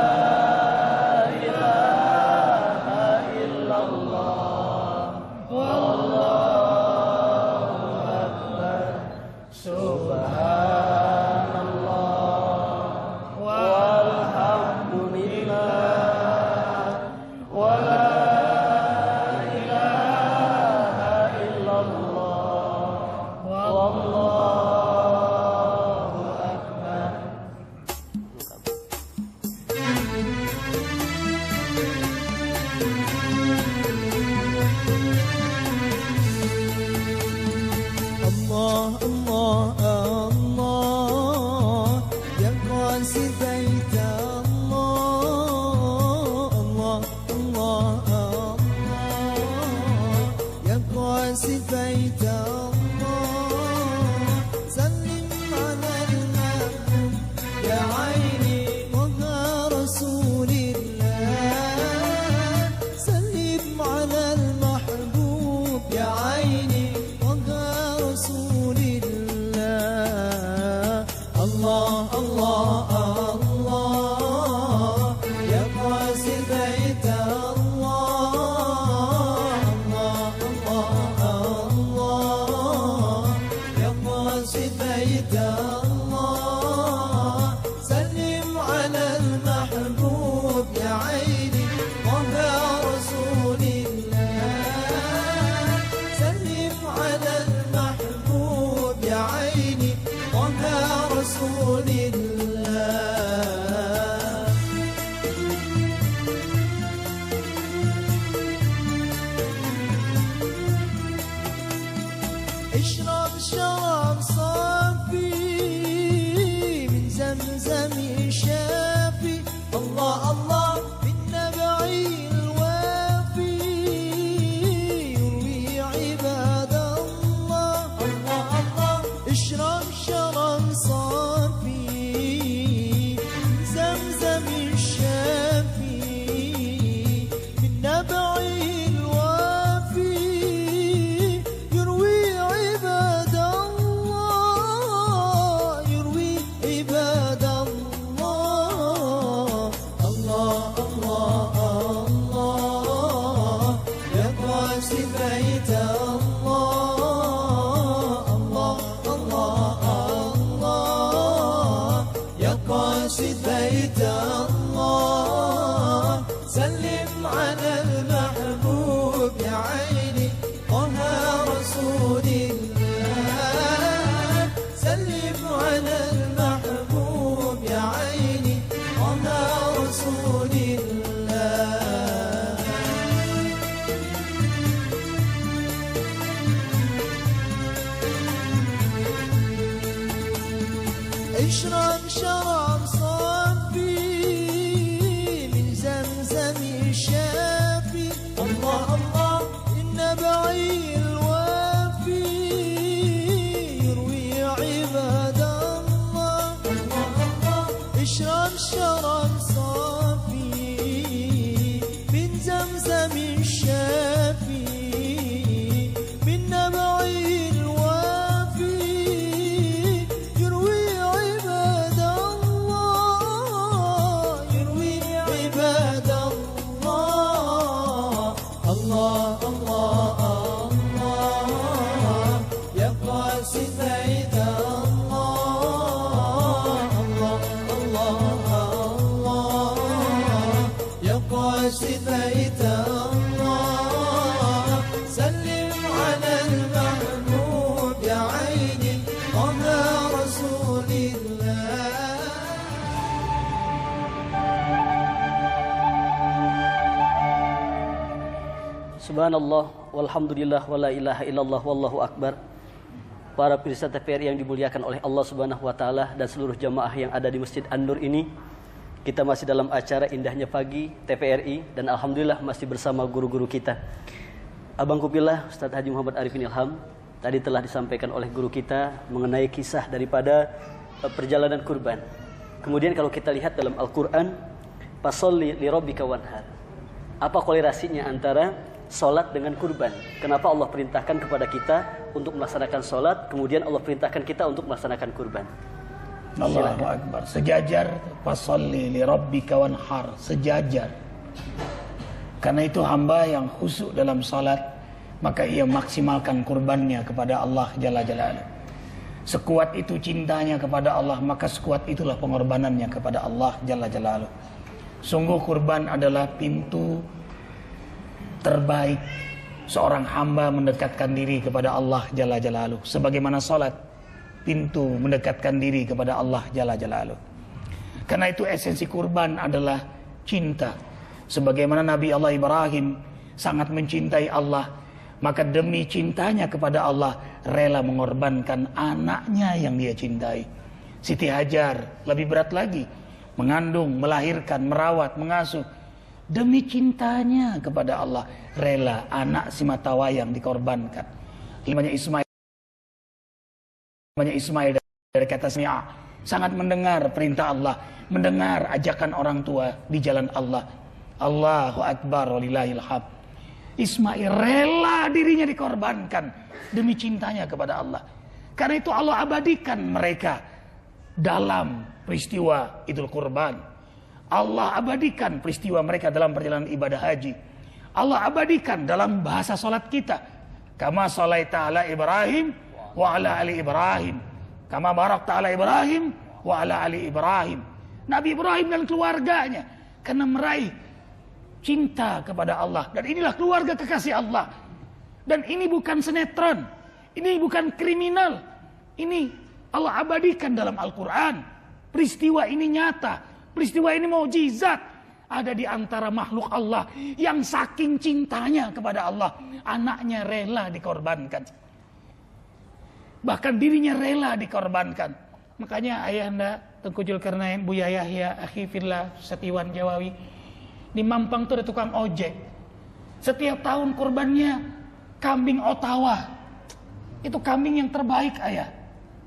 ilaha illallah wallahu akbar. Subhanallah walhamdulillah wa la ilaha illallah wallahu akbar. الله الله الله يا قاسي بيت الله الله الله الله يا قاسي بيت الله سلم على المحبوب يا عيني وها رسول الله سلم على المحبوب يا عيني وها رسول الله الله الله الله يا قاسي بيت الله الله الله الله يا قاسي بيت الله سلم على المحبوب يا عيني وها رسول الله سلم على المحبوب يا عيني وها رسول الله. اشرب شراب صافي من زمزم شافي الله الله من نبع الوافي يروي عباد الله الله الله. اشرب شراب صافي من زمزم الشافي من نبع الوافي يروي عباد الله يروي عباد الله الله الله الله يا قاسي بيت الله الله الله الله يا قاسي بيت الله سلم على المحبوب يا عيني طه رسول الله سلم على المحبوب يا عيني طه رسول الله. اشرب شراب صافي من زمزم الشافي الله الله النبع الوافي يروي عباد الله الله الله. اشرب شراب صافي من زمزم الشافي من نبع الوافي يروي عباد الله Subhanallah, walhamdulillah, wala ilaha illallah, wallahu akbar. Para pemirsa TVRI yang dimuliakan oleh Allah Subhanahu wa taala dan seluruh jamaah yang ada di Masjid An-Nur ini. Kita masih dalam acara Indahnya Pagi TVRI dan alhamdulillah masih bersama guru-guru kita. Abangku pillah Ustaz Haji Muhammad Arifin Ilham tadi telah disampaikan oleh guru kita mengenai kisah daripada perjalanan kurban. Kemudian kalau kita lihat dalam Al-Qur'an, fasholli lirabbika wanhar. Apa korelasinya antara salat dengan kurban? Kenapa Allah perintahkan kepada kita untuk melaksanakan salat, kemudian Allah perintahkan kita untuk melaksanakan kurban? Allahu Akbar. Sejajar, fasholli lirabbika wanhar, sejajar. Karena itu hamba yang khusyuk dalam salat, maka ia maksimalkan kurbannya kepada Allah Jalla Jalaluhu. Sekuat itu cintanya kepada Allah, maka sekuat itulah pengorbanannya kepada Allah Jalla Jalaluhu. Sungguh kurban adalah pintu terbaik seorang hamba mendekatkan diri kepada Allah Jalla Jalaluhu. Sebagaimana salat pintu mendekatkan diri kepada Allah Jalla Jalaluhu. Karena itu esensi kurban adalah cinta. Sebagaimana Nabi Allah Ibrahim sangat mencintai Allah, maka demi cintanya kepada Allah rela mengorbankan anaknya yang dia cintai. Siti Hajar lebih berat lagi, mengandung, melahirkan, merawat, mengasuh. Demi cintanya kepada Allah rela anak si matawayang dikorbankan. Namanya Ismail dari kata sami'a, sangat mendengar perintah Allah, mendengar ajakan orang tua di jalan Allah. Allahu Akbar walillahil hamd. Ismail rela dirinya dikorbankan demi cintanya kepada Allah. Karena itu Allah abadikan mereka dalam peristiwa Idul Kurban. Allah abadikan peristiwa mereka dalam perjalanan ibadah haji. Allah abadikan dalam bahasa salat kita. Kama shalaita ala Ibrahim wa ala ali Ibrahim, kama barakta ala Ibrahim wa ala ali Ibrahim. Nabi Ibrahim dan keluarganya karena meraih cinta kepada Allah, dan inilah keluarga kekasih Allah. Dan ini bukan sinetron, ini bukan kriminal, ini Allah abadikan dalam Al-Quran. Peristiwa ini nyata, peristiwa ini mukjizat. Ada di antara makhluk Allah yang saking cintanya kepada Allah, anaknya rela dikorbankan, bahkan dirinya rela dikorbankan. Makanya ayahanda Tengku Zulkarnain, Buya Yahya, Akhi Fillah, Setiwan Jawawi, di Mampang itu ada tukang ojek. Setiap tahun kurbannya kambing Ottawa. Itu kambing yang terbaik ayah.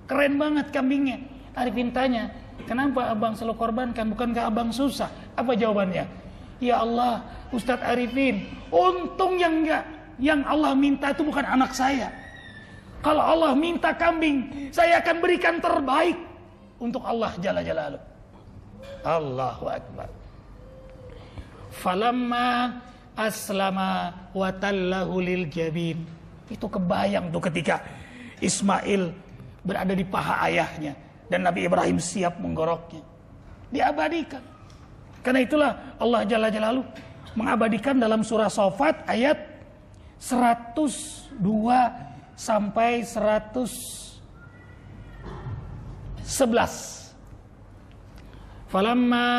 Keren banget kambingnya. Arifin tanya, kenapa abang selalu korbankan? Bukankah abang susah? Apa jawabannya? Ya Allah, Ustadz Arifin, untung yang Allah minta itu bukan anak saya. Kalau Allah minta kambing, saya akan berikan terbaik untuk Allah Jalla Jalaluhu. Allahu Akbar. Falamma aslama wa tallahu lil jabin. Itu kebayang tuh ketika Ismail berada di paha ayahnya dan Nabi Ibrahim siap menggoroknya. Diabadikan. Karena itulah Allah Jalla Jalaluhu mengabadikan dalam surah Shafat ayat 102 sampai 111. Falamma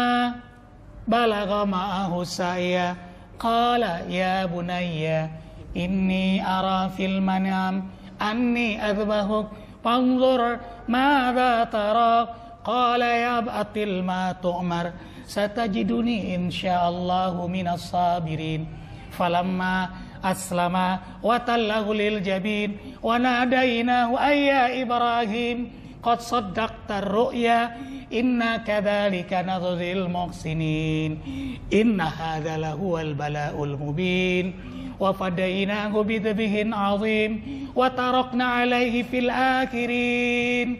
balagha ma'ahu sa'ya qala ya bunayya inni ara fil manam anni adbahuk fanzur madza tara qala ya atil ma tu'mar satajiduni insyaallahu minas sabirin. Falamma aslama wa tallahu lil jabin wa nadainahu ayya Ibrahim qad saddaqta ar-ru'ya inna kadzalika nadzil muhsinin inna hadza lahuwal bala'ul mubin wa fadainahu bidzbihin 'azim wa tarakna 'alaihi fil akhirin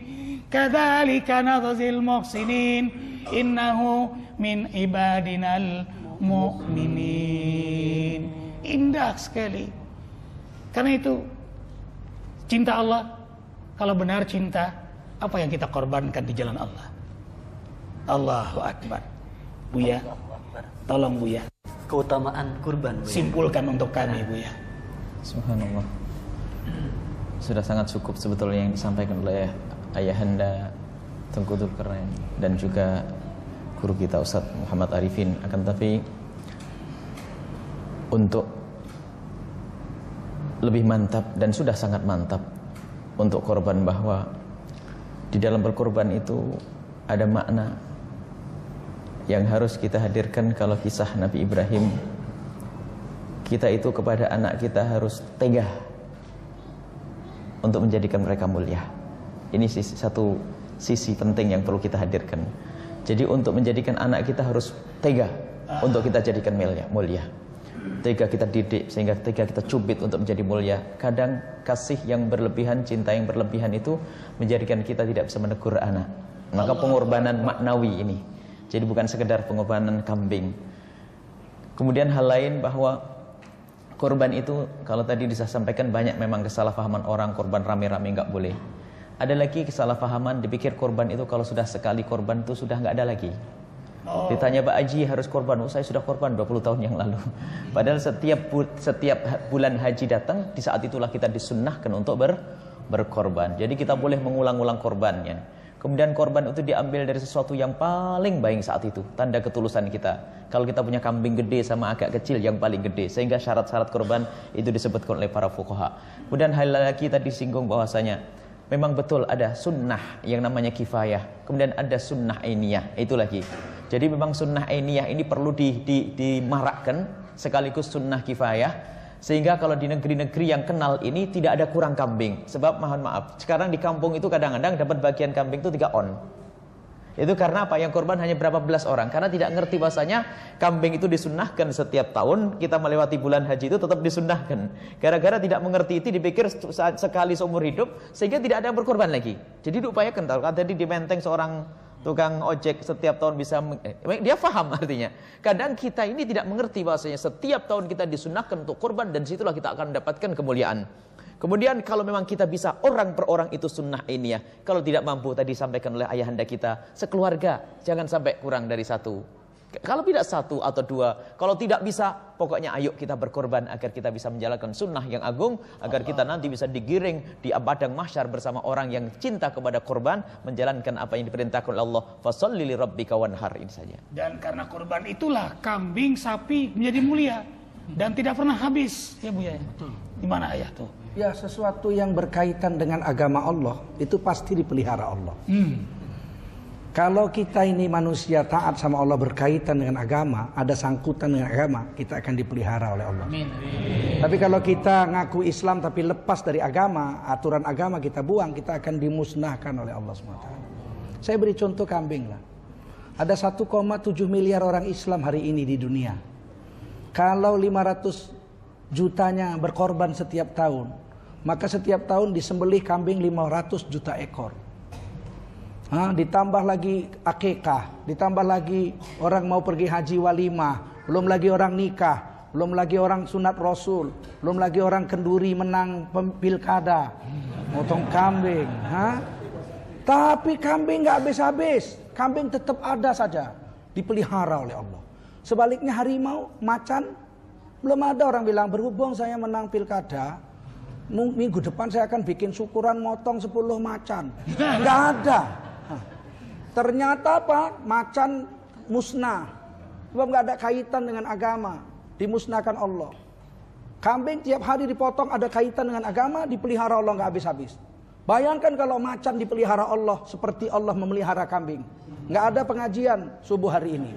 kadzalika nadzil muhsinin innahu min ibadinal mu'minin. Indah sekali. Karena itu cinta Allah, kalau benar cinta, apa yang kita korbankan di jalan Allah? Allahu Akbar. Buya, tolong Buya, Keutamaan kurban, Buya. Simpulkan untuk kami Buya. Subhanallah. Sudah sangat cukup sebetulnya yang disampaikan oleh ayahanda Tengku Zulkarnain dan juga guru kita Ustadz Muhammad Arifin. Akan tapi untuk lebih mantap dan sudah sangat mantap untuk korban, bahwa di dalam berkorban itu ada makna yang harus kita hadirkan. Kalau kisah Nabi Ibrahim, kita itu kepada anak kita harus tega untuk menjadikan mereka mulia. Ini satu sisi penting yang perlu kita hadirkan. Jadi untuk menjadikan anak kita harus tega untuk kita jadikan mulia. Tega kita didik sehingga tega kita cubit untuk menjadi mulia. Kadang kasih yang berlebihan, cinta yang berlebihan itu menjadikan kita tidak bisa menegur anak. Maka pengorbanan maknawi ini, jadi bukan sekedar pengorbanan kambing. Kemudian hal lain, bahwa korban itu, kalau tadi disampaikan banyak memang kesalahpahaman orang, korban rame-rame nggak boleh. Ada lagi kesalahpahaman, dipikir korban itu kalau sudah sekali korban itu sudah nggak ada lagi. Ditanya Pak Haji harus korban, saya sudah korban 20 tahun yang lalu. Padahal setiap bulan haji datang, di saat itulah kita disunnahkan untuk berkorban. Jadi kita boleh mengulang-ulang korbannya. Kemudian korban itu diambil dari sesuatu yang paling baik saat itu, tanda ketulusan kita. Kalau kita punya kambing gede sama agak kecil, yang paling gede, sehingga syarat-syarat korban itu disebutkan oleh para fuqaha. Kemudian hal lagi tadi disinggung bahwasanya memang betul ada sunnah yang namanya kifayah, kemudian ada sunnah ainiyah, itu lagi. Jadi memang sunnah ainiyah ini perlu dimarakkan sekaligus sunnah kifayah, sehingga kalau di negeri-negeri yang kenal ini tidak ada kurang kambing. Sebab mohon maaf, sekarang di kampung itu kadang-kadang dapat bagian kambing itu 3 on. Itu karena apa? Yang korban hanya berapa belas orang, karena tidak ngerti bahasanya kambing itu disunnahkan setiap tahun. Kita melewati bulan haji itu tetap disunnahkan. Gara-gara tidak mengerti itu, dipikir sekali seumur hidup, sehingga tidak ada yang berkorban lagi. Jadi diupayakan. Kalau tadi di Menteng seorang tukang ojek setiap tahun bisa, dia paham artinya. Kadang kita ini tidak mengerti bahasanya setiap tahun kita disunnahkan untuk korban, dan situlah kita akan mendapatkan kemuliaan. Kemudian kalau memang kita bisa orang per orang itu sunnah ini ya. Kalau tidak mampu, tadi sampaikan oleh ayahanda kita, sekeluarga jangan sampai kurang dari 1. Kalau tidak 1 atau 2, kalau tidak bisa, pokoknya ayo kita berkorban agar kita bisa menjalankan sunnah yang agung, agar kita nanti bisa digiring di padang mahsyar bersama orang yang cinta kepada korban, menjalankan apa yang diperintahkan oleh Allah. Fasholli li rabbika wanhar, ini saja. Dan karena korban itulah kambing, sapi menjadi mulia dan tidak pernah habis, ya Bu ya. Di mana ayat tuh? Ya, sesuatu yang berkaitan dengan agama Allah itu pasti dipelihara Allah. Kalau kita ini manusia taat sama Allah, berkaitan dengan agama, ada sangkutan dengan agama, kita akan dipelihara oleh Allah. Tapi kalau kita ngaku Islam tapi lepas dari agama, aturan agama kita buang, kita akan dimusnahkan oleh Allah SWT. Saya beri contoh kambing lah. Ada 1,7 miliar orang Islam hari ini di dunia. Kalau 500 jutanya berkorban setiap tahun, maka setiap tahun disembelih kambing 500 juta ekor. Ditambah lagi akikah, ditambah lagi orang mau pergi haji walimah, belum lagi orang nikah, belum lagi orang sunat rasul, belum lagi orang kenduri menang pilkada, motong kambing. Tapi kambing nggak habis-habis, kambing tetap ada saja, dipelihara oleh Allah. Sebaliknya harimau, macan, belum ada orang bilang berhubung saya menang pilkada, minggu depan saya akan bikin syukuran motong 10 macan. Nggak ada. Ternyata apa? Macan musnah. Sebab nggak ada kaitan dengan agama, dimusnahkan Allah. Kambing tiap hari dipotong ada kaitan dengan agama, dipelihara Allah nggak habis-habis. Bayangkan kalau macan dipelihara Allah seperti Allah memelihara kambing. Nggak ada pengajian subuh hari ini.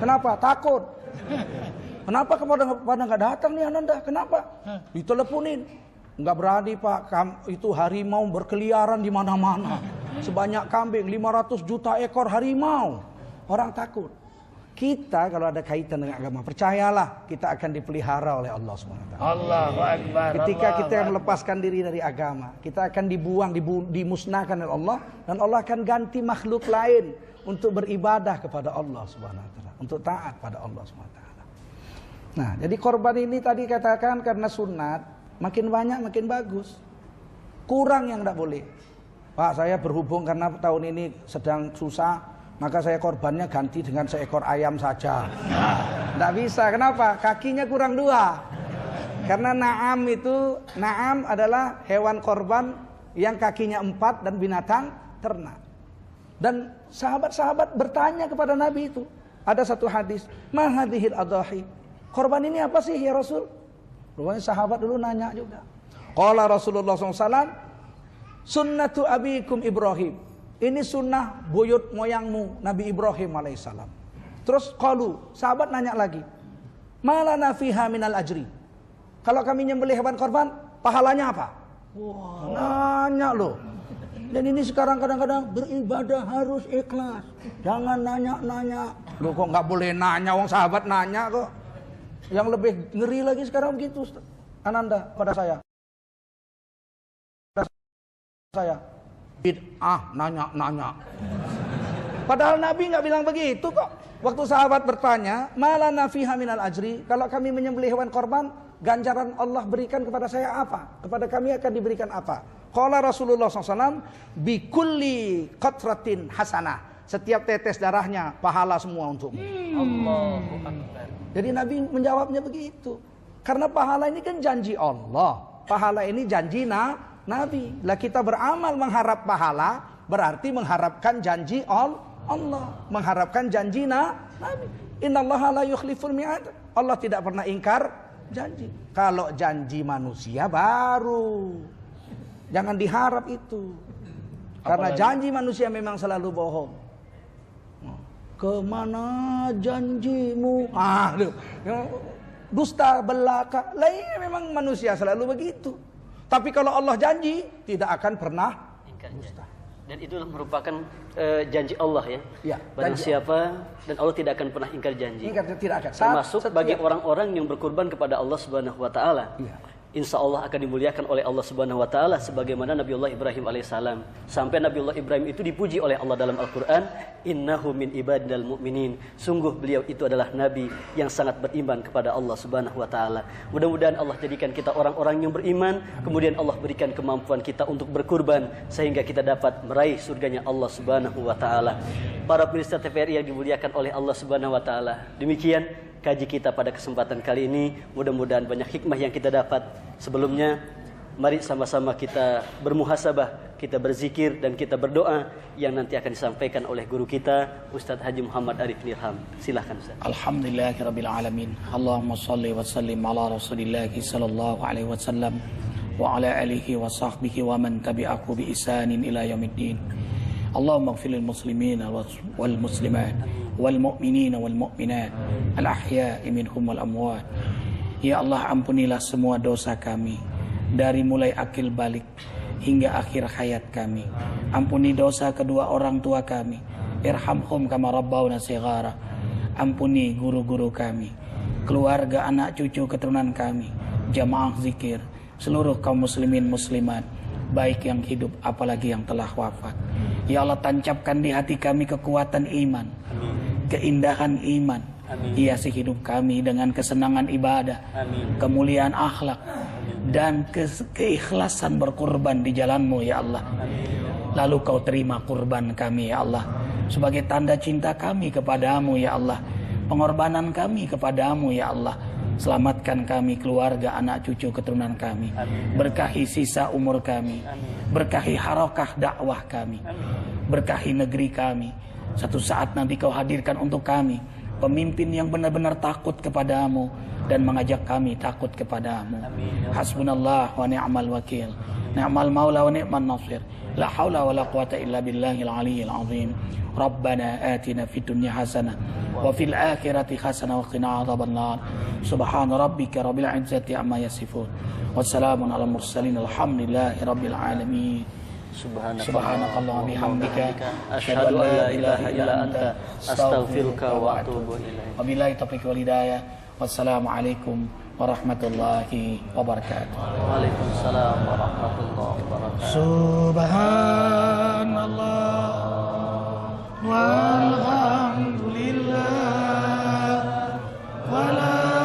Kenapa? Takut. Kenapa pada nggak datang nih Ananda? Kenapa? Diteleponin. Nggak berani Pak, itu harimau berkeliaran di mana-mana. Sebanyak kambing, 500 juta ekor harimau. Orang takut. Kita kalau ada kaitan dengan agama, percayalah kita akan dipelihara oleh Allah SWT. Allahu Akbar. Ketika kita melepaskan diri dari agama, kita akan dibuang, dimusnahkan oleh Allah, dan Allah akan ganti makhluk lain untuk beribadah kepada Allah SWT, untuk taat pada Allah SWT. Nah, jadi korban ini tadi katakan karena sunat, makin banyak makin bagus. Kurang yang tidak boleh. Pak, saya berhubung karena tahun ini sedang susah, maka saya korbannya ganti dengan seekor ayam saja. Tidak bisa. Kenapa? Kakinya kurang 2. Karena na'am adalah hewan korban yang kakinya 4 dan binatang ternak. Dan sahabat-sahabat bertanya kepada Nabi itu. Ada satu hadis, ma hadhil adahi. Korban ini apa sih ya Rasul? Rupanya sahabat dulu nanya juga. Qala Rasulullah SAW, sunnatu abikum Ibrahim. Ini sunnah buyut moyangmu Nabi Ibrahim alaihissalam. Terus qalu, sahabat nanya lagi, malana fiha minal ajri. Kalau kami nyembelih hewan korban, pahalanya apa? Wah, nanya loh. Dan ini sekarang kadang-kadang beribadah harus ikhlas. Jangan nanya-nanya. Loh kok nggak boleh nanya, wong sahabat nanya kok. Yang lebih ngeri lagi sekarang begitu, Ustaz Ananda, pada saya. Bid'ah nanya-nanya. Padahal Nabi nggak bilang begitu kok. Waktu sahabat bertanya, malana fiha minal ajri, kalau kami menyembelih hewan korban, ganjaran Allah berikan kepada saya apa? Kepada kami akan diberikan apa? Qala Rasulullah SAW, bikulli qatratin hasanah. Setiap tetes darahnya pahala semua untukmu. Allahu Akbar. Jadi Nabi menjawabnya begitu. Karena pahala ini kan janji Allah. Pahala ini janji Nabi. Lah kita beramal mengharap pahala, berarti mengharapkan janji Allah. Mengharapkan janji Nabi. Innallaha la yukhliful mi'ad. Allah tidak pernah ingkar janji. Kalau janji manusia baru. Jangan diharap itu. Karena janji manusia memang selalu bohong. Kemana janjimu? Dusta belaka. Lah ini memang manusia selalu begitu. Tapi kalau Allah janji, tidak akan pernah dusta. Dan itulah merupakan janji Allah ya. Ya, barang siapa dan Allah tidak akan pernah ingkar janji. Tidak akan. Termasuk bagi orang-orang yang berkorban kepada Allah Subhanahu wa taala. Ya. Insya Allah akan dimuliakan oleh Allah Subhanahu wa taala sebagaimana Nabiullah Ibrahim alaihissalam. Sampai Nabiullah Ibrahim itu dipuji oleh Allah dalam Al-Qur'an, innahu min ibadinal mu'minin. Sungguh beliau itu adalah nabi yang sangat beriman kepada Allah Subhanahu wa taala. Mudah-mudahan Allah jadikan kita orang-orang yang beriman, kemudian Allah berikan kemampuan kita untuk berkurban sehingga kita dapat meraih surganya Allah Subhanahu wa taala. Para pemirsa TVRI yang dimuliakan oleh Allah Subhanahu wa taala. Demikian kaji kita pada kesempatan kali ini. Mudah-mudahan banyak hikmah yang kita dapat. Sebelumnya, mari sama-sama kita bermuhasabah, kita berzikir dan kita berdoa yang nanti akan disampaikan oleh guru kita, Ustadz Haji Muhammad Arif Nirham. Silahkan Ustadz. Alhamdulillahirabbil alamin. Allahumma shalli wa sallim ala Rasulillah sallallahu alaihi wasallam wa ala alihi wa sahbihi wa man tabi'ahu bi ihsanin ila yaumiddin. Allahumma ighfir lil muslimin wal muslimat wal mu'minin wal mu'minat al ahya'i minhum wal amwat. Ya Allah, ampunilah semua dosa kami dari mulai akil balik hingga akhir hayat kami. Ampuni dosa kedua orang tua kami. Irhamhum kama rabbawna shighara. Ampuni guru-guru kami, keluarga, anak cucu keturunan kami, jamaah zikir, seluruh kaum muslimin muslimat, baik yang hidup apalagi yang telah wafat. Ya Allah, tancapkan di hati kami kekuatan iman, keindahan iman. Hiasi hidup kami dengan kesenangan ibadah, kemuliaan akhlak, dan keikhlasan berkurban di jalan-Mu ya Allah. Lalu Kau terima kurban kami ya Allah, sebagai tanda cinta kami kepadamu ya Allah, pengorbanan kami kepadamu ya Allah. Selamatkan kami, keluarga, anak cucu keturunan kami. Berkahi sisa umur kami. Berkahi harakah dakwah kami. Berkahi negeri kami. Satu saat nanti Kau hadirkan untuk kami pemimpin yang benar-benar takut kepadamu dan mengajak kami takut kepadamu. Hasbunallah wa ni'mal wakil. Ni'mal maula wa ni'man nasir. La haula wa la quwata illa billahil aliyyil azim. Rabbana atina fid dunya hasanah wa fil akhirati hasanah wa qina adzabannar. Subhana rabbika rabbil izzati amma yasifun. Wassalamun ala mursalin alhamdulillahi rabbil alamin. Subhanakallah bihamdika asyhadu an la ilaha illa anta astaghfiruka wa atubu ilaik. Wabillahi taufiq wal hidayah. Wassalamualaikum warahmatullahi wabarakatuh. Waalaikumsalam warahmatullahi wabarakatuh. Subhanallah walhamdulillah wala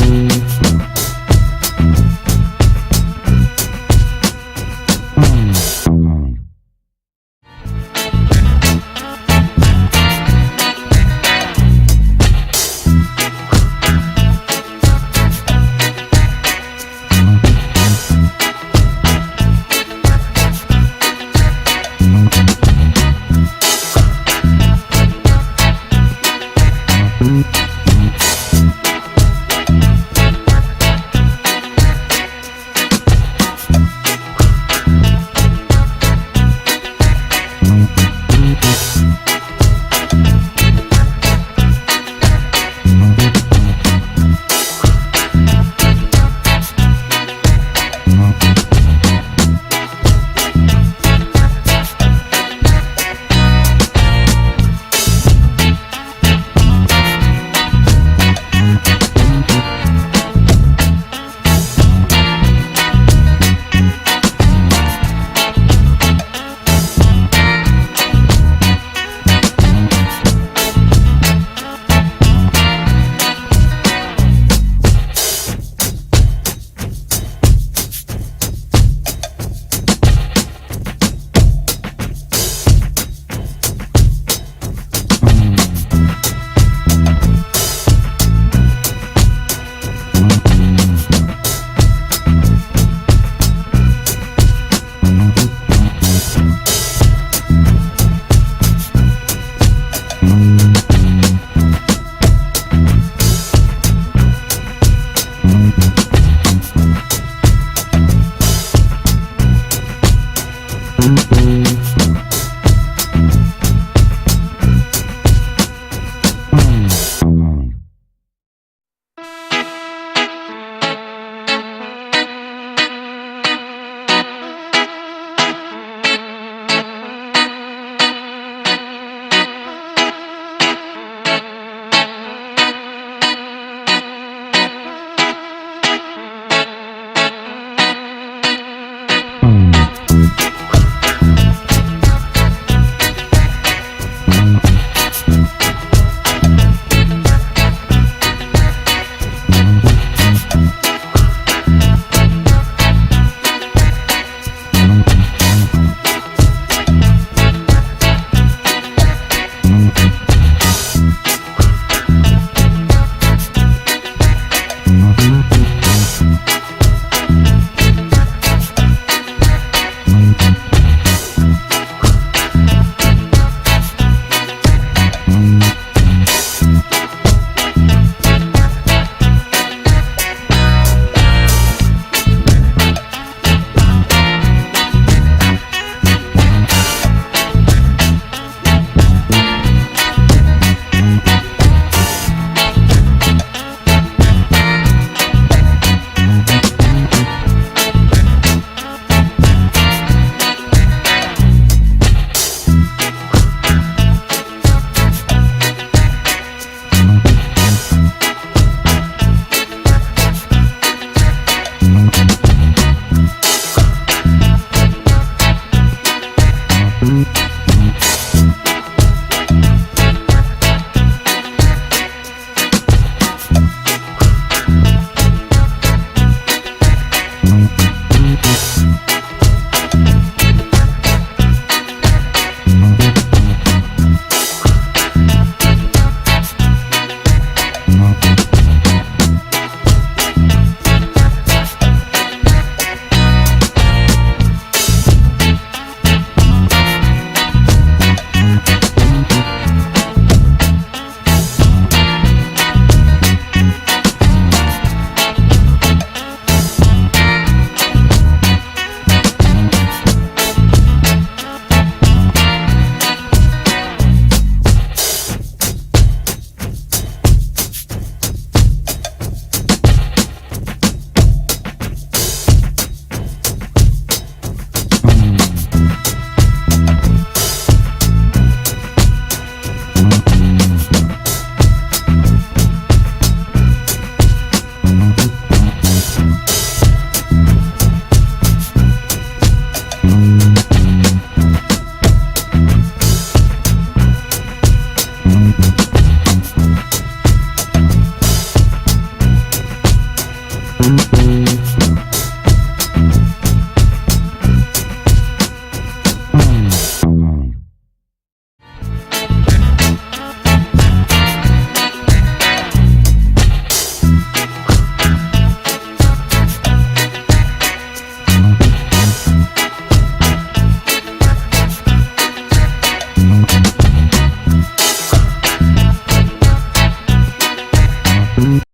Thank you.